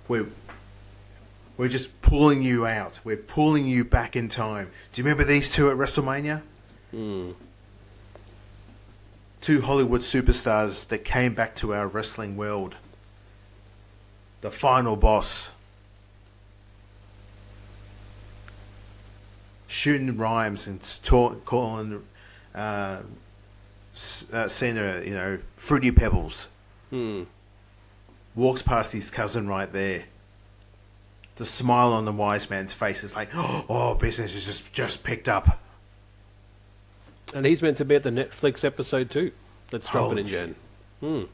Speaker 4: We're just pulling you out. We're pulling you back in time. Do you remember these two at WrestleMania? Two Hollywood superstars that came back to our wrestling world. The final boss. Shooting rhymes and calling Cena, Fruity Pebbles. Walks past his cousin right there. The smile on the wise man's face is like, oh, business is just picked up.
Speaker 3: And he's meant to be at the Netflix episode too. That's dropping in
Speaker 4: Holy
Speaker 3: Jan.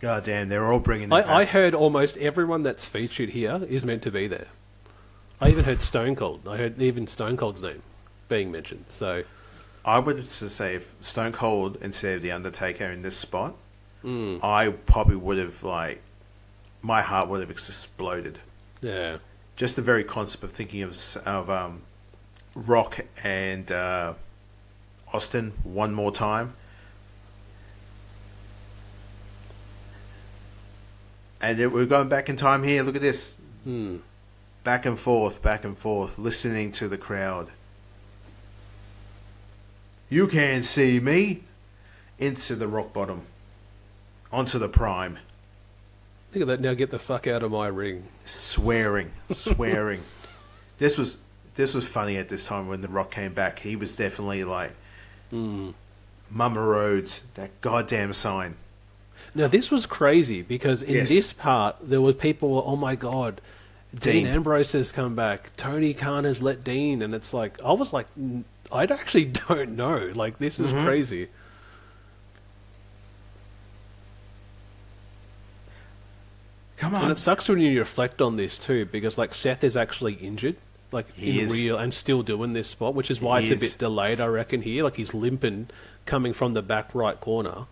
Speaker 4: God damn, they're all bringing it
Speaker 3: I
Speaker 4: back.
Speaker 3: heard almost everyone that's featured here is meant to be there. I even heard Stone Cold. I heard even Stone Cold's name being mentioned. So
Speaker 4: I would just say if Stone Cold instead of The Undertaker in this spot, I probably would have, my heart would have exploded.
Speaker 3: yeah,
Speaker 4: Just the very concept of thinking of Rock and Austin one more time. And we're going back in time here. Look at this. Back and forth, listening to the crowd. You can see me into the rock bottom, onto the prime,
Speaker 3: think of that. Now get the fuck out of my ring.
Speaker 4: swearing. This was funny at this time when The Rock came back. He was definitely like, Mama Rhodes, that goddamn sign.
Speaker 3: Now, this was crazy because in this part, there were people, oh my God, Dean Ambrose has come back. Tony Khan has let Dean. And it's like, I was like, I actually don't know. Like, this is crazy.
Speaker 4: Come on.
Speaker 3: And it sucks when you reflect on this too, because like Seth is actually injured, like real, and still doing this spot, which is why it's a bit delayed, I reckon, here. Like he's limping, coming from the back right corner.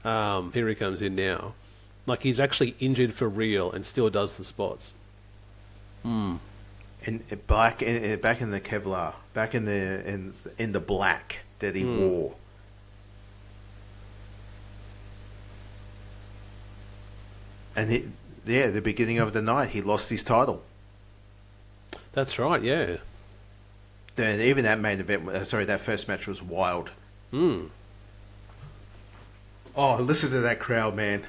Speaker 3: Here he comes in now. Like he's actually injured for real and still does the spots.
Speaker 4: And back in the Kevlar, back in the black that he wore. And the beginning of the night, he lost his title.
Speaker 3: That's right, yeah.
Speaker 4: Then even that main event, that first match was wild. Oh, listen to that crowd, man.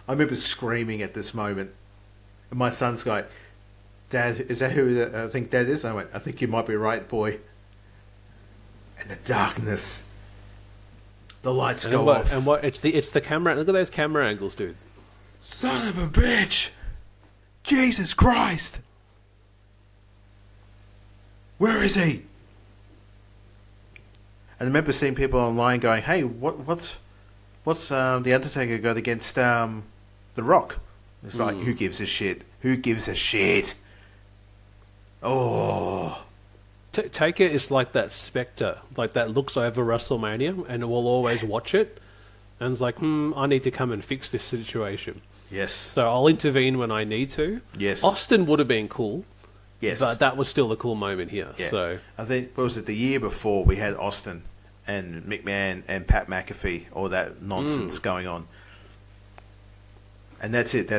Speaker 4: I remember screaming at this moment. And my son's like, Dad, is that who I think Dad is? I went, I think you might be right, boy. And the darkness. The lights go off.
Speaker 3: And what? It's the camera. Look at those camera angles, dude.
Speaker 4: Son of a bitch! Jesus Christ! Where is he? And I remember seeing people online going, "Hey, what's the Undertaker got against The Rock?" It's like, who gives a shit? Who gives a shit? Oh.
Speaker 3: Taker is like that spectre, like that looks over WrestleMania and will always watch it, and it's like, I need to come and fix this situation.
Speaker 4: Yes.
Speaker 3: So I'll intervene when I need to.
Speaker 4: Yes.
Speaker 3: Austin would have been cool.
Speaker 4: Yes.
Speaker 3: But that was still a cool moment here.
Speaker 4: Yeah.
Speaker 3: So
Speaker 4: I think, what was it, the year before we had Austin and McMahon and Pat McAfee, all that nonsense going on. And that's it.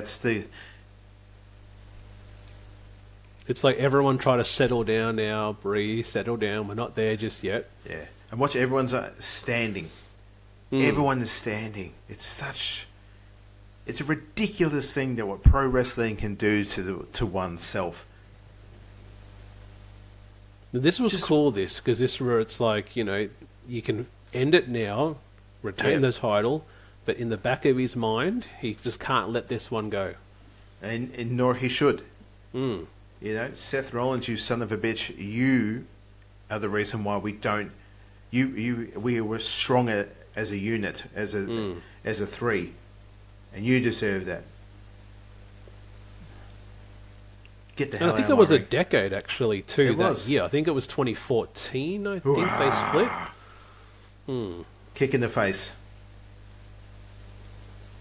Speaker 3: It's like everyone try to settle down now, breathe, settle down. We're not there just yet.
Speaker 4: Yeah. And watch, everyone's standing. Everyone is standing. It's a ridiculous thing that what pro wrestling can do to oneself.
Speaker 3: This was cool, because this where it's like, you can end it now, retain the title, but in the back of his mind, he just can't let this one go.
Speaker 4: And nor he should. Seth Rollins, you son of a bitch, you are the reason why we don't. We were stronger as a unit, as a three, and you deserve that. Get the hell out.
Speaker 3: I think it was a decade actually too.
Speaker 4: It was.
Speaker 3: Yeah, I think it was 2014. I think they split.
Speaker 4: Kick in the face.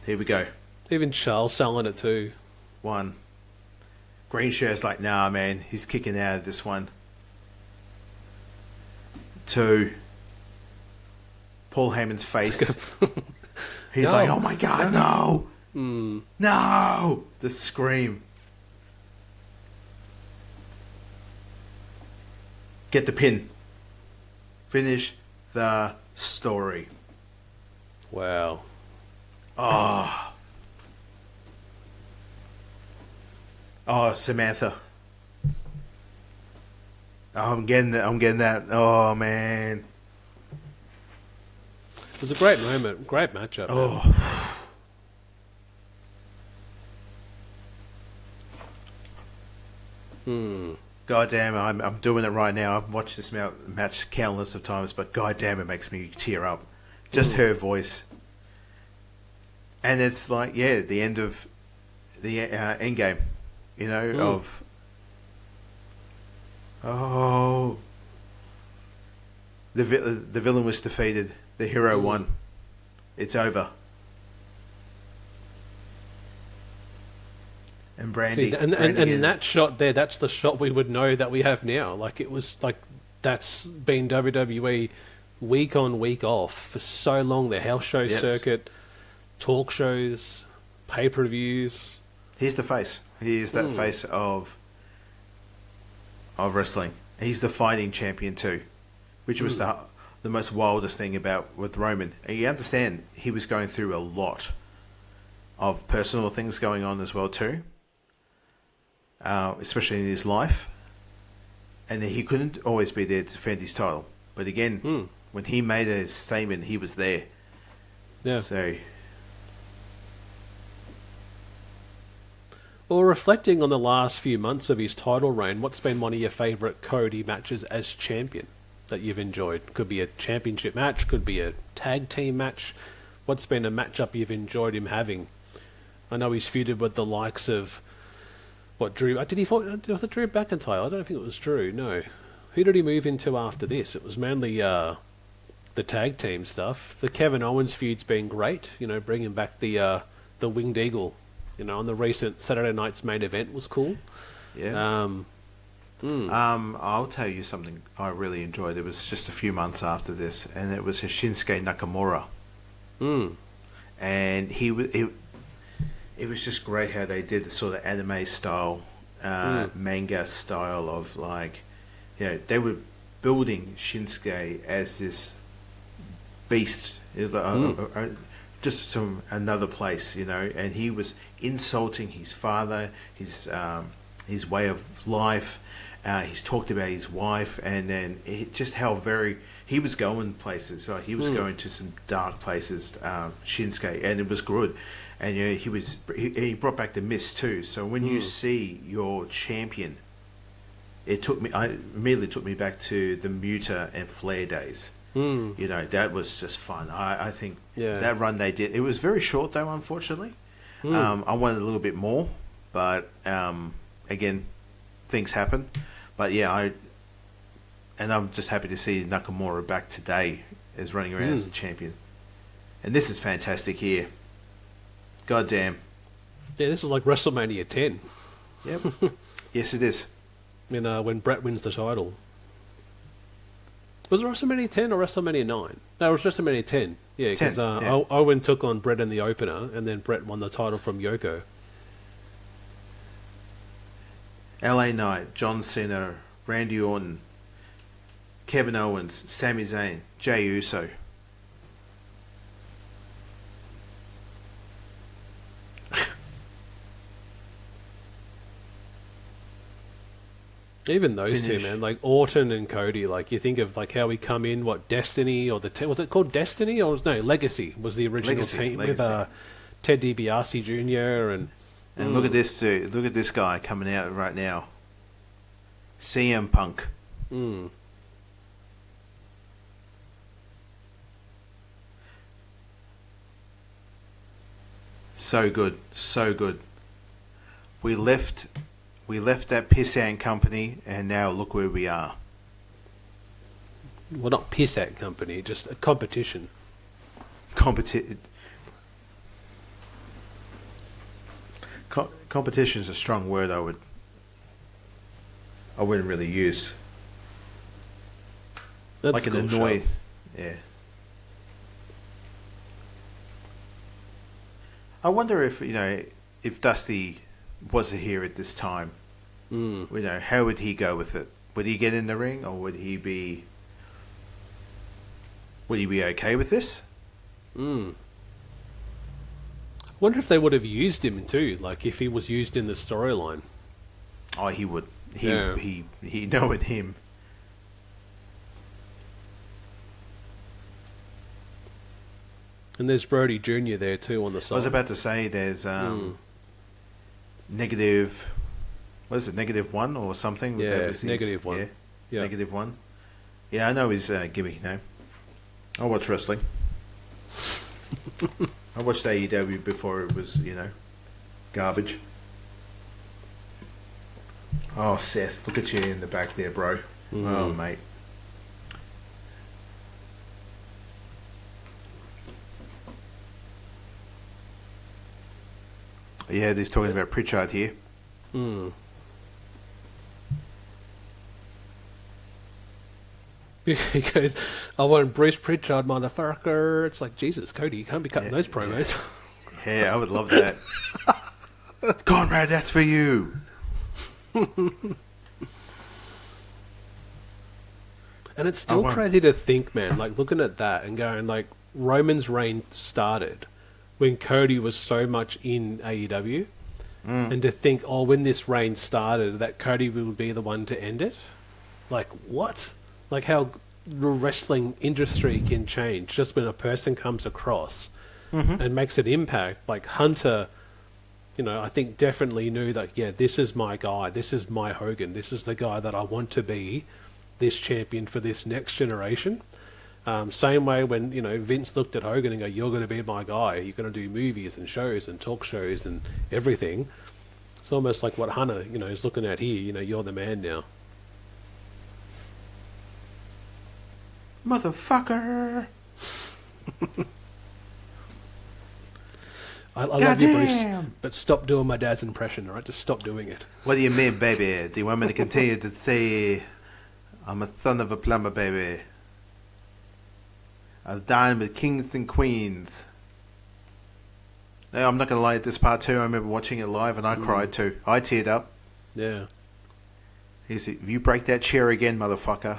Speaker 4: Here we go.
Speaker 3: Even Charles selling it too.
Speaker 4: 1. Green shirt's like, nah, man, he's kicking out of this one. 2. Paul Heyman's face. He's like, oh my God, no! No! The scream. Get the pin. Finish the story.
Speaker 3: Wow.
Speaker 4: Oh, Samantha. Oh, I'm getting that. Oh, man.
Speaker 3: It was a great moment. Great matchup.
Speaker 4: Oh. Goddamn, I'm doing it right now. I've watched this match countless of times, but goddamn, it makes me tear up. Just her voice. And it's like, the end of the end game, of... Oh... The villain was defeated. The hero won. It's over. And Brandy.
Speaker 3: And that shot there, that's the shot we would know that we have now. Like, it was like, that's been WWE week on, week off for so long. The house show circuit, talk shows, pay-per-views.
Speaker 4: He's the face. He is that face of wrestling. He's the fighting champion too, which was the most wildest thing with Roman. And you understand, he was going through a lot of personal things going on as well too. especially in his life. And he couldn't always be there to defend his title. But again, when he made a statement, he was there.
Speaker 3: Yeah.
Speaker 4: So,
Speaker 3: well, reflecting on the last few months of his title reign, what's been one of your favourite Cody matches as champion that you've enjoyed? Could be a championship match, could be a tag team match. What's been a matchup you've enjoyed him having? I know he's feuded with the likes of Drew. Was it Drew McIntyre? I don't think it was Drew. No. Who did he move into after this? It was mainly the tag team stuff. The Kevin Owens feud's been great. Bringing back the Winged Eagle. On the recent Saturday night's main event was cool.
Speaker 4: yeah. I'll tell you something I really enjoyed. It was just a few months after this, and it was Shinsuke Nakamura. And it was just great how they did the sort of anime style, manga style of they were building Shinsuke as this beast, just from another place, and he was insulting his father, his way of life. He's talked about his wife, and then just how he was going places. So he was going to some dark places, Shinsuke, and it was good. And he brought back the mist too. So when you see your champion, it immediately took me back to the Muta and Flair days. That was just fun. I think that run they did, it was very short though, unfortunately. I wanted a little bit more, but again, things happen. But and I'm just happy to see Nakamura back today as running around as a champion. And this is fantastic here. God damn.
Speaker 3: Yeah, this is like WrestleMania 10.
Speaker 4: Yep. Yes, it is.
Speaker 3: When Brett wins the title. Was it WrestleMania 10 or WrestleMania 9? No, it was WrestleMania 10. Yeah, because Owen took on Brett in the opener, and then Brett won the title from Yoko.
Speaker 4: LA Knight, John Cena, Randy Orton, Kevin Owens, Sami Zayn, Jey Uso.
Speaker 3: Even those two, man, like Orton and Cody, you think of how we come in, Destiny, or was it called Destiny, or Legacy was the original team with Ted DiBiase Jr.
Speaker 4: And look at this too. Look at this guy coming out right now. CM Punk. So good, so good. We left that pissant company, and now look where we are.
Speaker 3: Well, not pissant company, just a competition.
Speaker 4: Competition is a strong word. I wouldn't really use.
Speaker 3: That's
Speaker 4: like
Speaker 3: a cool
Speaker 4: an annoy.
Speaker 3: show.
Speaker 4: Yeah. I wonder if Dusty wasn't here at this time. How would he go with it? Would he get in the ring, or would he be okay with this?
Speaker 3: Wonder if they would have used him too, if he was used in the storyline.
Speaker 4: Oh, he would. He knowing him.
Speaker 3: And there's Brody Jr. there too on the side.
Speaker 4: I was about to say there's negative. What is it? -1 or something?
Speaker 3: Yeah, -1.
Speaker 4: Yeah, -1. Yeah, I know his gimmick name. I watch wrestling. I watched AEW before it was, garbage. Oh, Seth, look at you in the back there, bro. Oh, mate. Yeah, he's talking about Pritchard here.
Speaker 3: He goes, I want Bruce Pritchard, motherfucker. It's like, Jesus, Cody, you can't be cutting those promos.
Speaker 4: Yeah, I would love that. Conrad, that's for you.
Speaker 3: And it's still crazy to think, man, looking at that and going, Roman's reign started when Cody was so much in AEW. And to think, oh, when this reign started, that Cody would be the one to end it. Like, what? Like how the wrestling industry can change just when a person comes across and makes an impact. Like Hunter, I think definitely knew that, yeah, this is my guy. This is my Hogan. This is the guy that I want to be this champion for this next generation. Same way when, Vince looked at Hogan and go, you're going to be my guy. You're going to do movies and shows and talk shows and everything. It's almost like what Hunter, is looking at here. You're the man now.
Speaker 4: Motherfucker!
Speaker 3: I love you, Bruce, but stop doing my dad's impression, all right? Just stop doing it.
Speaker 4: What do you mean, baby? Do you want me to continue to say I'm a son of a plumber, baby? I've dined with kings and queens. No, I'm not going to lie, at this part too, I remember watching it live and I cried too. I teared up.
Speaker 3: Yeah.
Speaker 4: He said, if you break that chair again, motherfucker.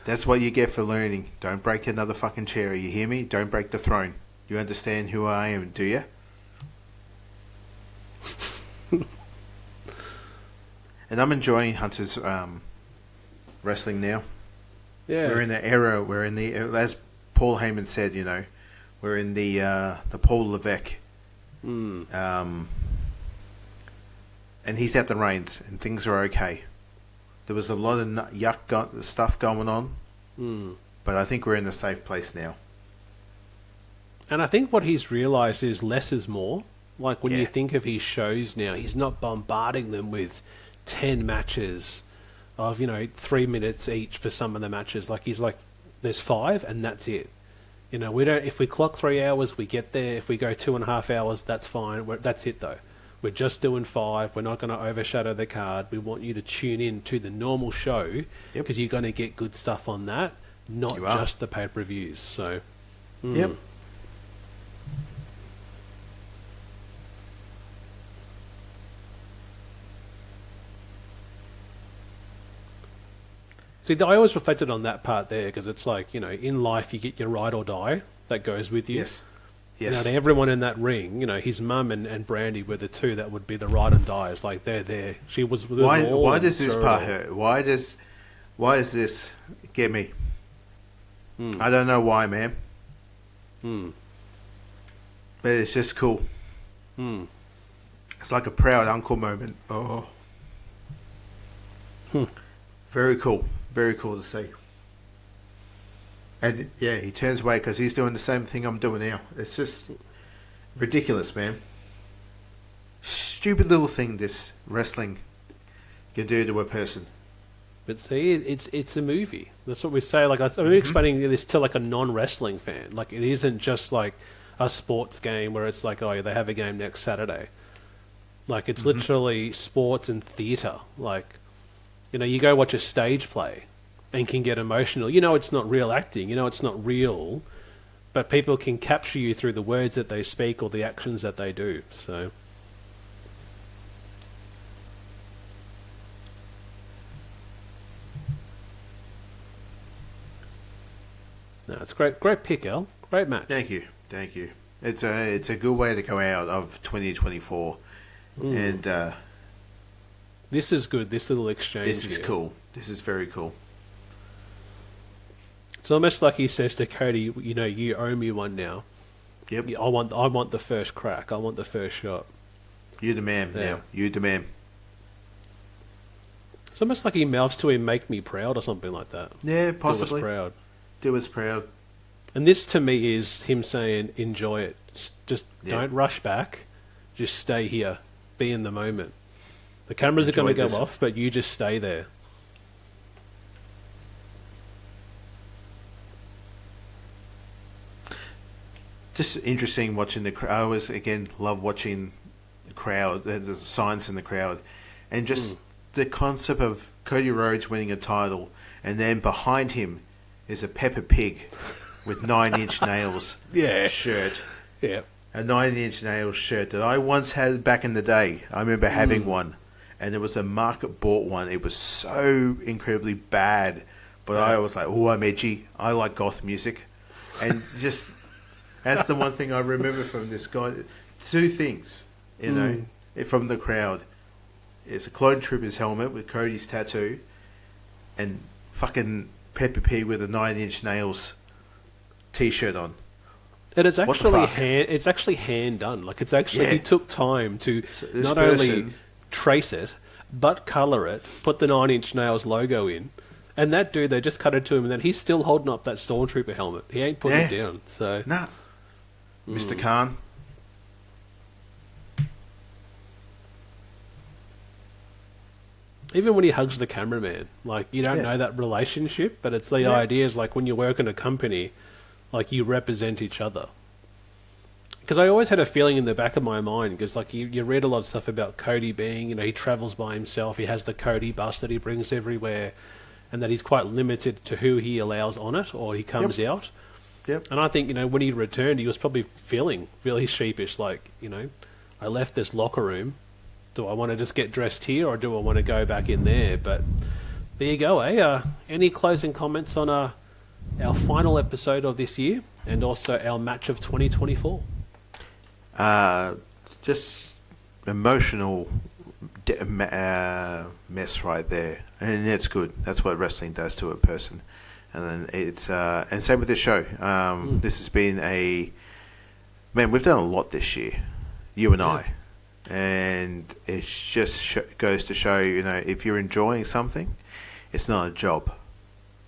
Speaker 4: That's what you get for learning. Don't break another fucking chair, you hear me? Don't break the throne. You understand who I am, do you? And I'm enjoying Hunter's wrestling now.
Speaker 3: Yeah.
Speaker 4: We're in the era, as Paul Heyman said, we're in the Paul Levesque. And he's at the reins, and things are okay. There was a lot of stuff going on, but I think we're in a safe place now.
Speaker 3: And I think what he's realised is less is more. Like when you think of his shows now, he's not bombarding them with 10 matches of, 3 minutes each for some of the matches. Like he's like, there's 5 and that's it. We don't. If we clock 3 hours, we get there. If we go 2.5 hours, that's fine. That's it though. We're just doing 5. We're not going to overshadow the card. We want you to tune in to the normal show because you're going to get good stuff on that, not just the pay-per-views. So,
Speaker 4: Yep.
Speaker 3: See, I always reflected on that part there because it's like, in life you get your ride or die that goes with you.
Speaker 4: Yes. Yes.
Speaker 3: Now, to everyone in that ring, his mum and Brandy were the two that would be the ride and dies. Like, they're there. She was...
Speaker 4: Why does this part hurt? Why does this get me? I don't know why, man. But it's just cool. It's like a proud uncle moment. Oh. Very cool. Very cool to see. And yeah, he turns away because he's doing the same thing I'm doing now. It's just ridiculous, man. Stupid little thing this wrestling can do to a person.
Speaker 3: But see, it's a movie. That's what we say. Like I'm explaining this to like a non-wrestling fan. Like it isn't just like a sports game where it's like, oh, they have a game next Saturday. Like it's literally sports and theatre. Like, you go watch a stage play and can get emotional. It's not real acting. It's not real, but people can capture you through the words that they speak or the actions that they do. So, no, it's great pick, Al. Great match.
Speaker 4: Thank you. It's a good way to go out of 2024, and
Speaker 3: this is good. This little exchange.
Speaker 4: This is cool. This is very cool.
Speaker 3: It's almost like he says to Cody, you owe me one now.
Speaker 4: Yep.
Speaker 3: I want the first crack. I want the first shot.
Speaker 4: You're the man now. You're the man.
Speaker 3: It's almost like he mouths to him, make me proud or something like that.
Speaker 4: Yeah, possibly.
Speaker 3: Do us proud.
Speaker 4: Do us proud.
Speaker 3: And this to me is him saying, enjoy it. Just don't rush back. Just stay here. Be in the moment. The cameras are going to go off, but you just stay there.
Speaker 4: Just interesting watching the crowd. I always, again, love watching the crowd, the signs in the crowd. And just the concept of Cody Rhodes winning a title, and then behind him is a Peppa Pig with 9-inch nails shirt.
Speaker 3: Yeah.
Speaker 4: A 9-inch nails shirt that I once had back in the day. I remember having one. And it was a market bought one. It was so incredibly bad. But I was like, oh, I'm edgy. I like goth music. And just... That's the one thing I remember from this guy. two things, you know, from the crowd. It's a Clone Trooper's helmet with Cody's tattoo, and fucking Peppa Pig with a 9 Inch Nails t-shirt on.
Speaker 3: And it's
Speaker 4: What the
Speaker 3: actually
Speaker 4: fuck?
Speaker 3: hand done. Like it's actually
Speaker 4: Yeah.
Speaker 3: he took time to
Speaker 4: this
Speaker 3: not only
Speaker 4: person-
Speaker 3: trace it, but colour it, put the 9 Inch Nails logo in. And that dude, they just cut it to him, and then he's still holding up that Stormtrooper helmet. He ain't putting it
Speaker 4: Yeah.
Speaker 3: down. So
Speaker 4: Nah. Mr. Khan.
Speaker 3: even when he hugs the cameraman, like you don't
Speaker 4: Yeah.
Speaker 3: know that relationship, but it's the
Speaker 4: Yeah.
Speaker 3: idea is like when you work in a company, like you represent each other. Because I always had a feeling in the back of my mind, because like you read a lot of stuff about Cody being, you know, he travels by himself, he has the Cody bus that he brings everywhere, and that he's quite limited to who he allows on it or he comes out.
Speaker 4: Yep.
Speaker 3: And I think, you know, when he returned, he was probably feeling really sheepish, like, you know, I left this locker room. Do I want to just get dressed here or do I want to go back in there? But there you go, eh? Any closing comments on our final episode of this year and also our match of 2024?
Speaker 4: Just emotional mess right there, and it's good. That's what wrestling does to a person. And then it's and same with this show. This has been we've done a lot this year, you and I, and it just
Speaker 3: goes
Speaker 4: to show, you know, if you're enjoying something, it's not a job.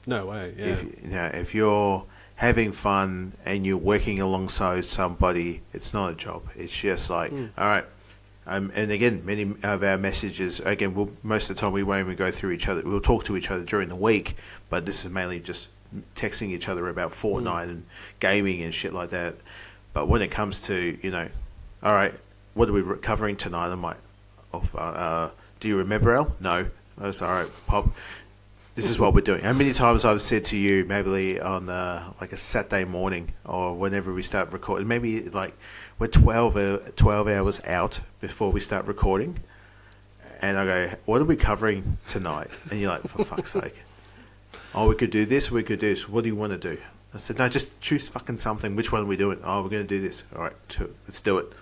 Speaker 3: No way, yeah.
Speaker 4: If you're having fun and you're working alongside somebody, it's not a job. It's just like, all right. And again, many of our messages, again, most of the time we won't even go through each other. We'll talk to each other during the week, but this is mainly just texting each other about Fortnite and gaming and shit like that. But when it comes to, you know, all right, what are we covering tonight? I'm like, do you remember, Al? No. I was all right, Pop. This is what we're doing. How many times I've said to you, maybe on like a Saturday morning or whenever we start recording, maybe like we're 12 hours out before we start recording, and I go, what are we covering tonight? And you're like, for fuck's sake. Oh, we could do this, we could do this. What do you want to do? I said, no, just choose fucking something. Which one are we doing? Oh, we're going to do this. All right, let's do it.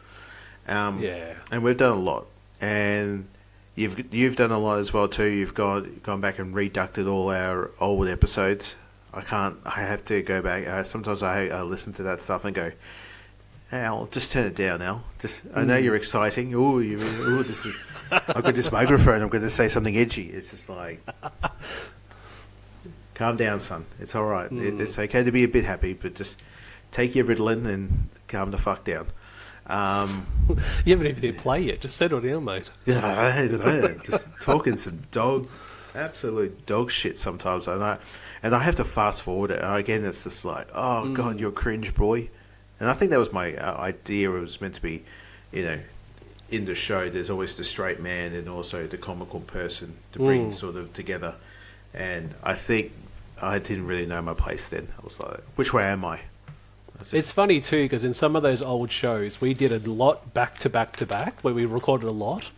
Speaker 3: Yeah.
Speaker 4: And we've done a lot. And you've done a lot as well too. You've gone back and reducted all our old episodes. I have to go back. Sometimes I listen to that stuff and go, Al, just turn it down, Al. I know you're exciting. I've got this microphone. I'm going to say something edgy. It's just like, calm down, son. It's all right. It's okay to be a bit happy, but just take your Ritalin and calm the fuck down.
Speaker 3: You haven't even hit play yet. Just settle down, mate.
Speaker 4: Yeah, I don't know. Just talking some absolute dog shit sometimes. And I have to fast forward it. And again, it's just like, oh, God, you're cringe, boy. And I think that was my idea. It was meant to be, you know, in the show, there's always the straight man and also the comical person to bring sort of together. And I think I didn't really know my place then. I was like, which way am I?
Speaker 3: It's funny too, because in some of those old shows, we did a lot back to back to back, where we recorded a lot.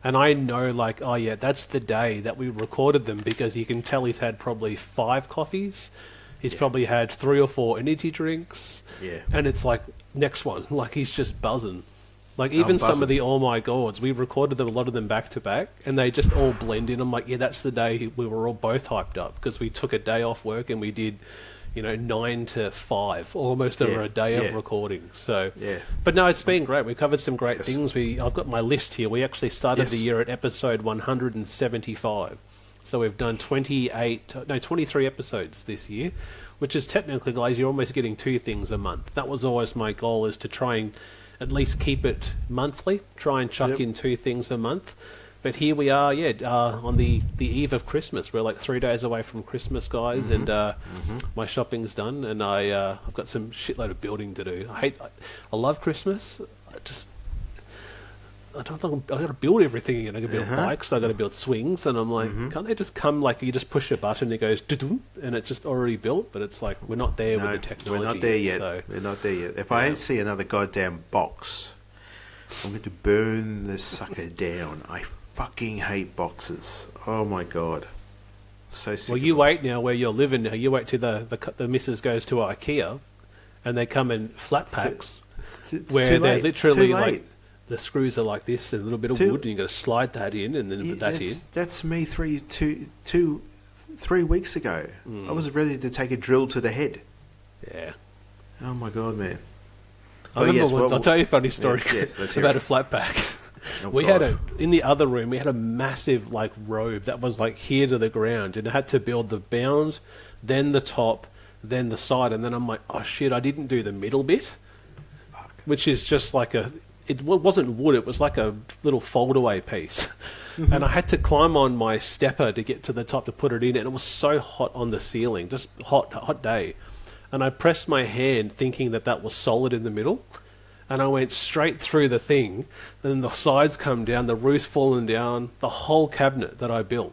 Speaker 3: And I know, like, oh yeah, that's the day that we recorded them, because you can tell he's had probably 5 coffees. He's probably had 3 or 4 energy drinks.
Speaker 4: Yeah.
Speaker 3: And it's like, next one, like he's just buzzing. Like even some of the Oh My Gods, we recorded them, a lot of them back to back, and they just all blend in. I'm like, yeah, that's the day we were all both hyped up, because we took a day off work and we did, you know, 9 to 5, almost over a day of recording. So, but no, it's been great. We covered some great things. I've got my list here. We actually started the year at episode 175. So we've done 23 episodes this year, which is technically, guys, you're almost getting 2 things a month. That was always my goal, is to try and at least keep it monthly, try and chuck in 2 things a month. But here we are, on the eve of Christmas. We're like 3 days away from Christmas, guys, and my shopping's done, and I've got some shitload of building to do. I love Christmas. I got to build everything again. I got to build bikes, I got to build swings, and I'm like, can't they just come, like, you just push a button, it goes, and it's just already built? But it's like, we're not there with the technology.
Speaker 4: We're not there yet.
Speaker 3: So,
Speaker 4: we're not there yet. If I see another goddamn box, I'm going to burn this sucker down. I fucking hate boxes. Oh my God. So sick.
Speaker 3: Well, you wait now where you're living now. You wait till the missus goes to IKEA and they come in flat packs.
Speaker 4: It's
Speaker 3: where
Speaker 4: too
Speaker 3: they're
Speaker 4: late.
Speaker 3: literally
Speaker 4: Too late.
Speaker 3: like the screws are like this, and a little bit of
Speaker 4: Too-
Speaker 3: wood, and you got to slide that in, and then put that in.
Speaker 4: That's me 3 weeks ago. I was ready to take a drill to the head.
Speaker 3: Yeah.
Speaker 4: Oh my god, man!
Speaker 3: I remember
Speaker 4: yes,
Speaker 3: once, I'll tell you a funny story
Speaker 4: yes, let's hear
Speaker 3: about
Speaker 4: it.
Speaker 3: a flat pack.
Speaker 4: Oh,
Speaker 3: We had
Speaker 4: gosh.
Speaker 3: in the other room, we had a massive like robe that was like here to the ground, and it had to build the bound, then the top, then the side, and then I'm like, oh shit, I didn't do the middle bit, which is just like it wasn't wood, it was like a little fold-away piece. And I had to climb on my stepper to get to the top to put it in, and it was so hot on the ceiling, just hot day. And I pressed my hand thinking that was solid in the middle, and I went straight through the thing, and then the sides come down, the roof's fallen down, the whole cabinet that I built.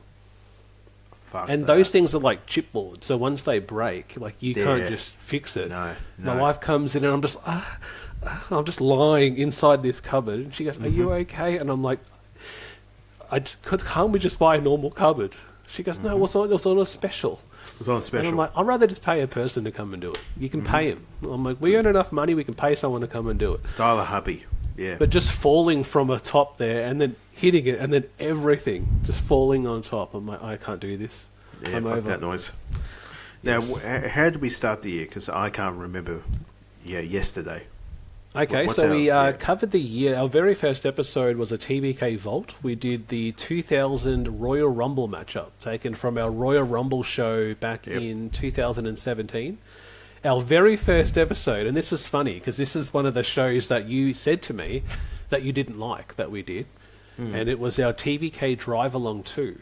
Speaker 4: Fuck
Speaker 3: And
Speaker 4: that.
Speaker 3: those things are like chipboard, so once they break, like you can't
Speaker 4: Yeah.
Speaker 3: just fix it.
Speaker 4: No.
Speaker 3: My wife comes in and I'm just lying inside this cupboard, and she goes, "Are you okay?" And I'm like, "Can't we just buy a normal cupboard?" She goes, "No, it was on a special."
Speaker 4: It was on special.
Speaker 3: And I'm like, I'd rather just pay a person to come and do it. You can pay him. I'm like, we earn enough money, we can pay someone to come and do it.
Speaker 4: Dial a hubby. Yeah.
Speaker 3: But just falling from a top there and then hitting it and then everything just falling on top. I'm like, I can't do this.
Speaker 4: yeah,
Speaker 3: I'm
Speaker 4: fuck
Speaker 3: over.
Speaker 4: that noise. Now,
Speaker 3: Yes.
Speaker 4: how did we start the year? Because I can't remember. Yeah, yesterday.
Speaker 3: Okay,
Speaker 4: What's
Speaker 3: so we
Speaker 4: our- yeah.
Speaker 3: covered the year. Our very first episode was a TBK Vault. We did the 2000 Royal Rumble matchup, taken from our Royal Rumble show back
Speaker 4: Yep.
Speaker 3: in 2017. Our very first episode, and this is funny, because this is one of the shows that you said to me that you didn't like, that we did, and it was our TBK Drive Along 2.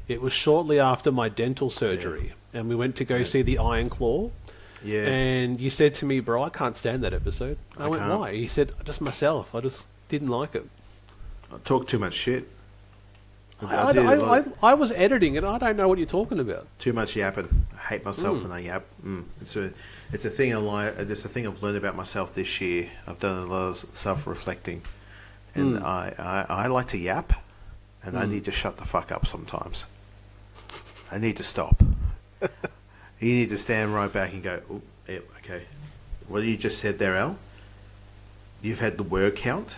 Speaker 3: It was shortly after my dental surgery, and we went to go see the Iron Claw.
Speaker 4: Yeah.
Speaker 3: And you said to me, "Bro, I can't stand that episode." I went,
Speaker 4: can't.
Speaker 3: "Why?" He said, "Just myself. I just didn't like it."
Speaker 4: I talk too much shit. I did a lot-
Speaker 3: I was editing it. I don't know what you're talking about.
Speaker 4: Too much yapping. I hate myself when I yap. It's a thing I like. It's a thing I've learned about myself this year. I've done a lot of self-reflecting, and I like to yap, and I need to shut the fuck up sometimes. I need to stop. You need to stand right back and go, "Oh, yeah, okay." What you just said there, Al? You've had the word count.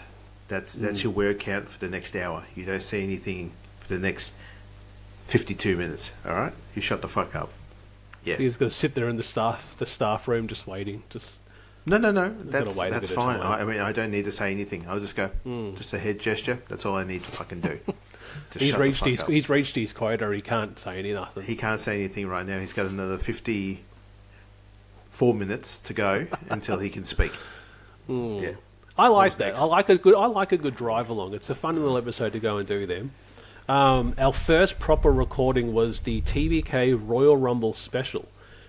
Speaker 4: That's your word count for the next hour. You don't say anything for the next 52 minutes. All right, you shut the fuck up. Yeah.
Speaker 3: So he's going to sit there in the staff room, just waiting. Just
Speaker 4: No.
Speaker 3: gotta
Speaker 4: That's
Speaker 3: wait a bit of
Speaker 4: fine.
Speaker 3: time.
Speaker 4: I mean, I don't need to say anything. I'll just go, just a head gesture. That's all I need to fucking do. Just
Speaker 3: he's
Speaker 4: shut the
Speaker 3: reached
Speaker 4: fuck
Speaker 3: his
Speaker 4: up.
Speaker 3: he's reached his quota. He can't say anything.
Speaker 4: He can't say anything right now. He's got another 54 minutes to go until he can speak. Yeah.
Speaker 3: I like
Speaker 4: What's
Speaker 3: that.
Speaker 4: next?
Speaker 3: I like a good drive along. It's a fun little episode to go and do them. Our first proper recording was the TBK Royal Rumble special,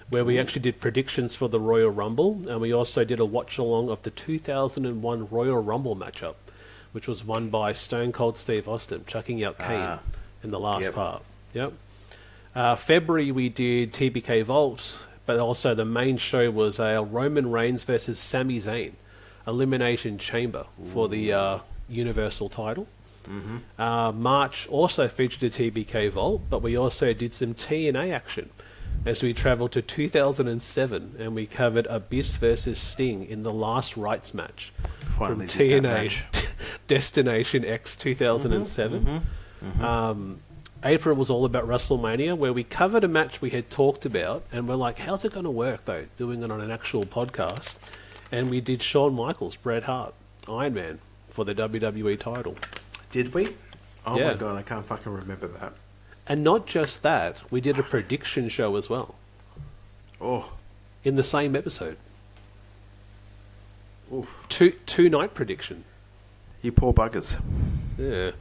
Speaker 3: where we actually did predictions for the Royal Rumble, and we also did a watch along of the 2001 Royal Rumble matchup, which was won by Stone Cold Steve Austin, chucking out Kane in the last
Speaker 4: Yep.
Speaker 3: part. Yep. February we did TBK Vault, but also the main show was Roman Reigns versus Sami Zayn, Elimination Chamber for the Universal title. March also featured a TBK Vault, but we also did some TNA action as we travelled to 2007 and we covered Abyss versus Sting in the last rights match
Speaker 4: Finally
Speaker 3: from
Speaker 4: did that
Speaker 3: TNA
Speaker 4: match.
Speaker 3: Destination X 2007. April was all about WrestleMania, where we covered a match we had talked about, and we're like, how's it going to work, though, doing it on an actual podcast? And we did Shawn Michaels, Bret Hart, Iron Man for the WWE title.
Speaker 4: Did we? Oh
Speaker 3: Yeah.
Speaker 4: my god, I can't fucking remember that.
Speaker 3: And not just that, we did a prediction show as well
Speaker 4: Oh,
Speaker 3: in the same episode.
Speaker 4: oof.
Speaker 3: Two night prediction.
Speaker 4: You poor buggers.
Speaker 3: Yeah.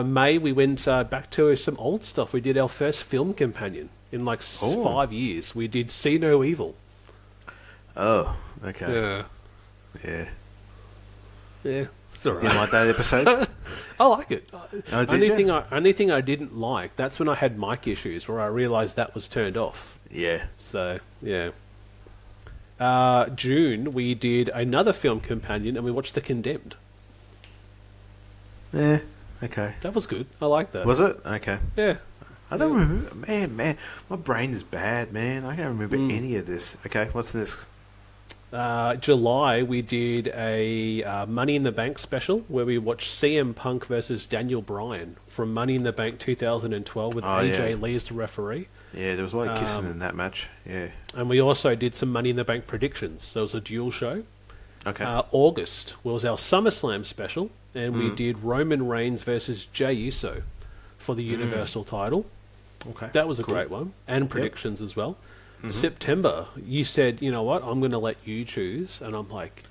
Speaker 3: May, we went back to some old stuff. We did our first film companion in like 5 years. We did See No Evil.
Speaker 4: Oh, okay.
Speaker 3: Yeah.
Speaker 4: Yeah.
Speaker 3: Yeah. It's all
Speaker 4: Didn't
Speaker 3: right.
Speaker 4: like that episode?
Speaker 3: I like it.
Speaker 4: Oh, did
Speaker 3: only
Speaker 4: you?
Speaker 3: thing I didn't like, that's when I had mic issues where I realised that was turned off.
Speaker 4: Yeah.
Speaker 3: So, yeah. June, we did another film companion and we watched The Condemned.
Speaker 4: Yeah. Okay.
Speaker 3: That was good. I like that.
Speaker 4: Was it? Okay.
Speaker 3: Yeah.
Speaker 4: I don't remember. Man, my brain is bad, man. I can't remember any of this. Okay, what's this?
Speaker 3: July, we did a Money in the Bank special where we watched CM Punk versus Daniel Bryan from Money in the Bank 2012 with AJ Lee as the referee.
Speaker 4: Yeah, there was a lot of kissing in that match. Yeah.
Speaker 3: And we also did some Money in the Bank predictions. So it was a dual show.
Speaker 4: Okay.
Speaker 3: August was our SummerSlam special, and we did Roman Reigns versus Jey Uso for the Universal title.
Speaker 4: Okay.
Speaker 3: That was a great one. And predictions as well. September, you said, you know what, I'm going to let you choose. And I'm like,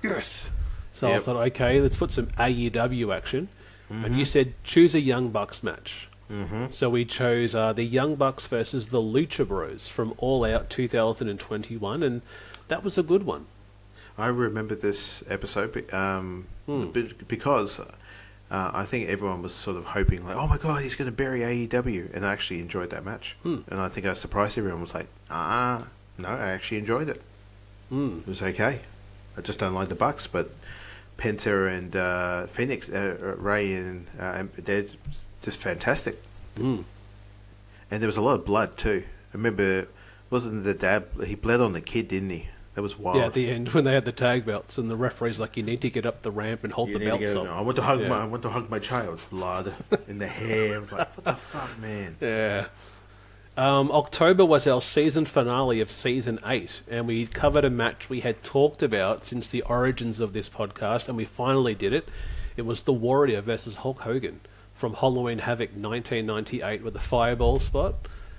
Speaker 3: yes. So I thought, okay, let's put some AEW action. And you said, choose a Young Bucks match. So we chose the Young Bucks versus the Lucha Bros from All Out 2021. And that was a good one.
Speaker 4: I remember this episode because I think everyone was sort of hoping, like, oh my god, he's going to bury AEW. And I actually enjoyed that match. And I think I surprised everyone. Was like, no, I actually enjoyed it. It was okay. I just don't like the Bucks, but Penta and Phoenix, Ray and they're just fantastic. And there was a lot of blood too. I remember, wasn't the dad, he bled on the kid, didn't he? That was wild.
Speaker 3: Yeah, at the end when they had the tag belts and the referee's like, you need to get up the ramp and hold the belts up.
Speaker 4: I want to hug my child. Blood in the hair. I was like, what the fuck, man?
Speaker 3: Yeah. October was our season finale of season 8, and we covered a match we had talked about since the origins of this podcast, and we finally did it. It was The Warrior versus Hulk Hogan from Halloween Havoc 1998 with the fireball spot.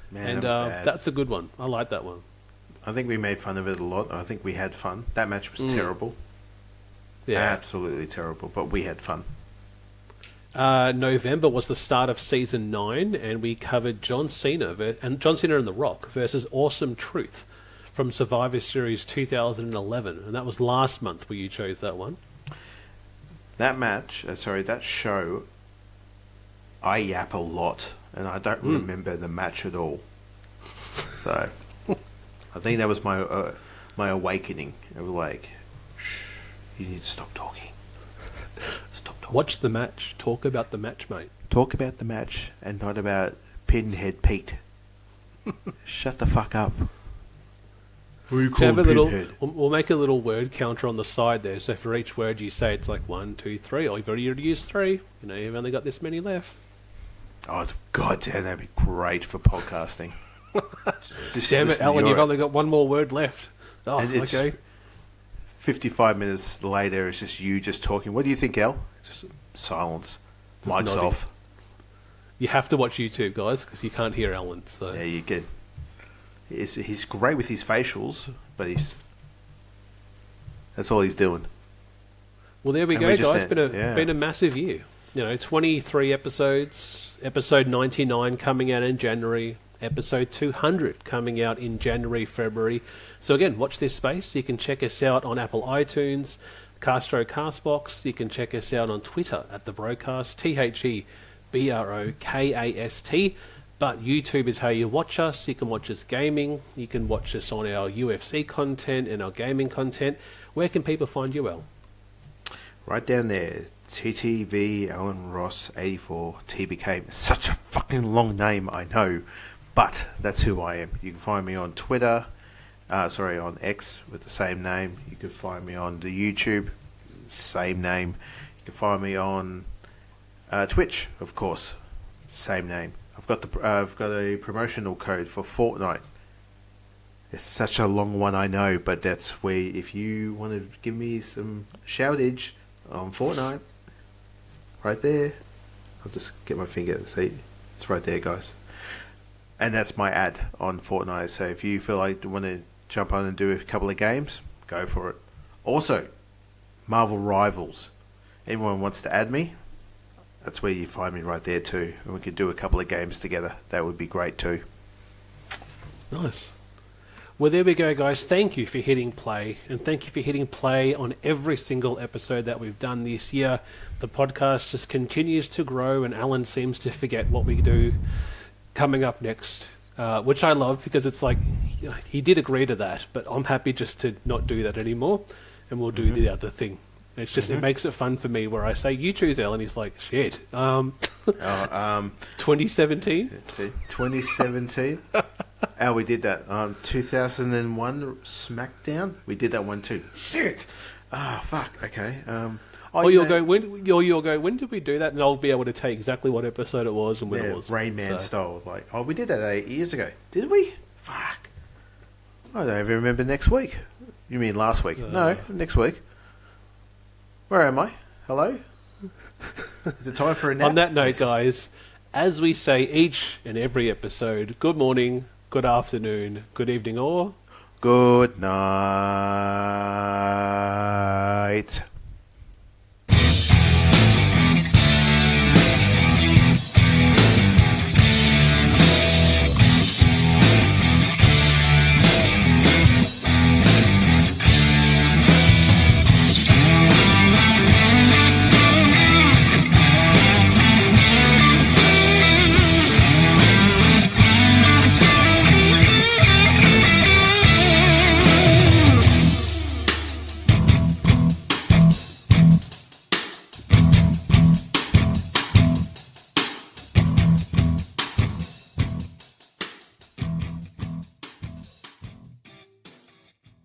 Speaker 4: Man,
Speaker 3: and that's a good one. I like that one.
Speaker 4: I think we made fun of it a lot. I think we had fun. That match was terrible.
Speaker 3: Yeah.
Speaker 4: Absolutely terrible, but we had fun.
Speaker 3: November was the start of season 9, and we covered John Cena and The Rock versus Awesome Truth from Survivor Series 2011, and that was last month where you chose that one.
Speaker 4: That match, that show, I yap a lot, and I don't remember the match at all. So, I think that was my awakening. It was like, shh, you need to stop talking. Stop talking.
Speaker 3: Watch the match. Talk about the match, mate.
Speaker 4: Talk about the match and not about Pinhead Pete. Shut the fuck up. Who are you calling Pinhead?
Speaker 3: We'll make a little word counter on the side there. So for each word you say, it's like 1, 2, 3. Or you've already used 3. You know, you've only got this many left.
Speaker 4: Oh, god damn, that'd be great for podcasting.
Speaker 3: Damn it, Alan, you've only got one more word left. Oh, okay.
Speaker 4: 55 minutes later, it's just you just talking. What do you think, Al? Just silence. Mic's off.
Speaker 3: You have to watch YouTube, guys, because you can't hear Alan. So.
Speaker 4: Yeah, you get. He's great with his facials, but that's all he's doing.
Speaker 3: Well, there we go, guys. Been a massive year. 23 episodes. Episode 99 coming out in January. Episode 200 coming out in January, February. So again, watch this space. You can check us out on Apple iTunes, Castbox. You can check us out on Twitter at the BroKast, TheBroKast. But YouTube is how you watch us. You can watch us gaming. You can watch us on our UFC content and our gaming content. Where can people find you, El?
Speaker 4: Right down there. TTV Alan Ross 84 TBK. Such a fucking long name, I know. But that's who I am. You can find me on Twitter, on X with the same name. You can find me on the YouTube, same name. You can find me on Twitch, of course, same name. I've got a promotional code for Fortnite. It's such a long one, I know, but that's where if you want to give me some shoutage on Fortnite, right there. I'll just get my finger. See, it's right there, guys. And that's my ad on Fortnite. So if you feel like you want to jump on and do a couple of games, go for it. Also, Marvel Rivals. Anyone wants to add me? That's where you find me right there too. And we could do a couple of games together. That would be great too.
Speaker 3: Nice. Well, there we go, guys. Thank you for hitting play. And thank you for hitting play on every single episode that we've done this year. The podcast just continues to grow, and Alan seems to forget what we do coming up next, which I love, because it's like, he did agree to that, but I'm happy just to not do that anymore, and we'll do the other thing. It's just, it makes it fun for me where I say, you choose, Alan. He's like, shit. 2017?
Speaker 4: 2017. Oh, we did that. 2001 SmackDown. We did that one too. Shit. Ah, fuck. Okay.
Speaker 3: Or you'll go, when did we do that? And I'll be able to tell you exactly what episode it was and when it was.
Speaker 4: Rain Man style. Like, oh, we did that 8 years ago. Did we? Fuck. I don't even remember next week. You mean last week? No, next week. Where am I? Hello? Is it time for a nap?
Speaker 3: On that note, guys, as we say each and every episode, good morning, good afternoon, good evening, or...
Speaker 4: Good night.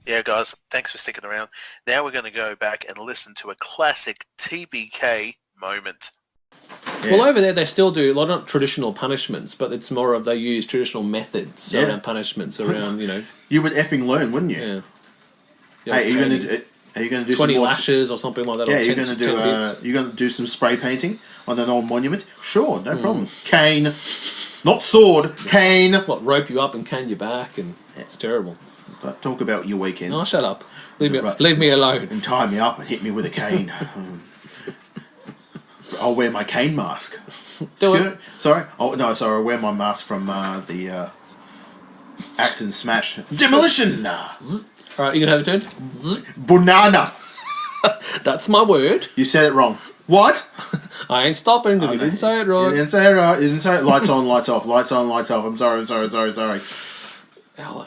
Speaker 6: Yeah, guys, thanks for sticking around. Now we're going to go back and listen to a classic TBK moment.
Speaker 7: Yeah. Well, over there they still do a lot of traditional punishments, but it's more of they use traditional methods around punishments, around,
Speaker 8: You would effing learn, wouldn't you?
Speaker 7: Yeah.
Speaker 8: Hey, are you going to do
Speaker 7: 20
Speaker 8: some
Speaker 7: lashes or something like that?
Speaker 8: Yeah,
Speaker 7: or
Speaker 8: you're going to do some spray painting on an old monument? Sure, no problem. Cane, not sword, cane.
Speaker 7: What, rope you up and cane your back, and it's terrible.
Speaker 8: But talk about your weekends.
Speaker 7: Oh, shut up. Leave me alone.
Speaker 8: And tie me up and hit me with a cane. I'll wear my cane mask. Sorry? Oh, no, sorry. I'll wear my mask from the Axe and Smash. Demolition!
Speaker 7: All right, you going to have a turn?
Speaker 8: Banana!
Speaker 7: That's my word.
Speaker 8: You said it wrong. What?
Speaker 7: I ain't stopping because you didn't say it right.
Speaker 8: You didn't say it right. You didn't say it. Lights on, lights off. Lights on, lights off. I'm sorry.
Speaker 7: Alan.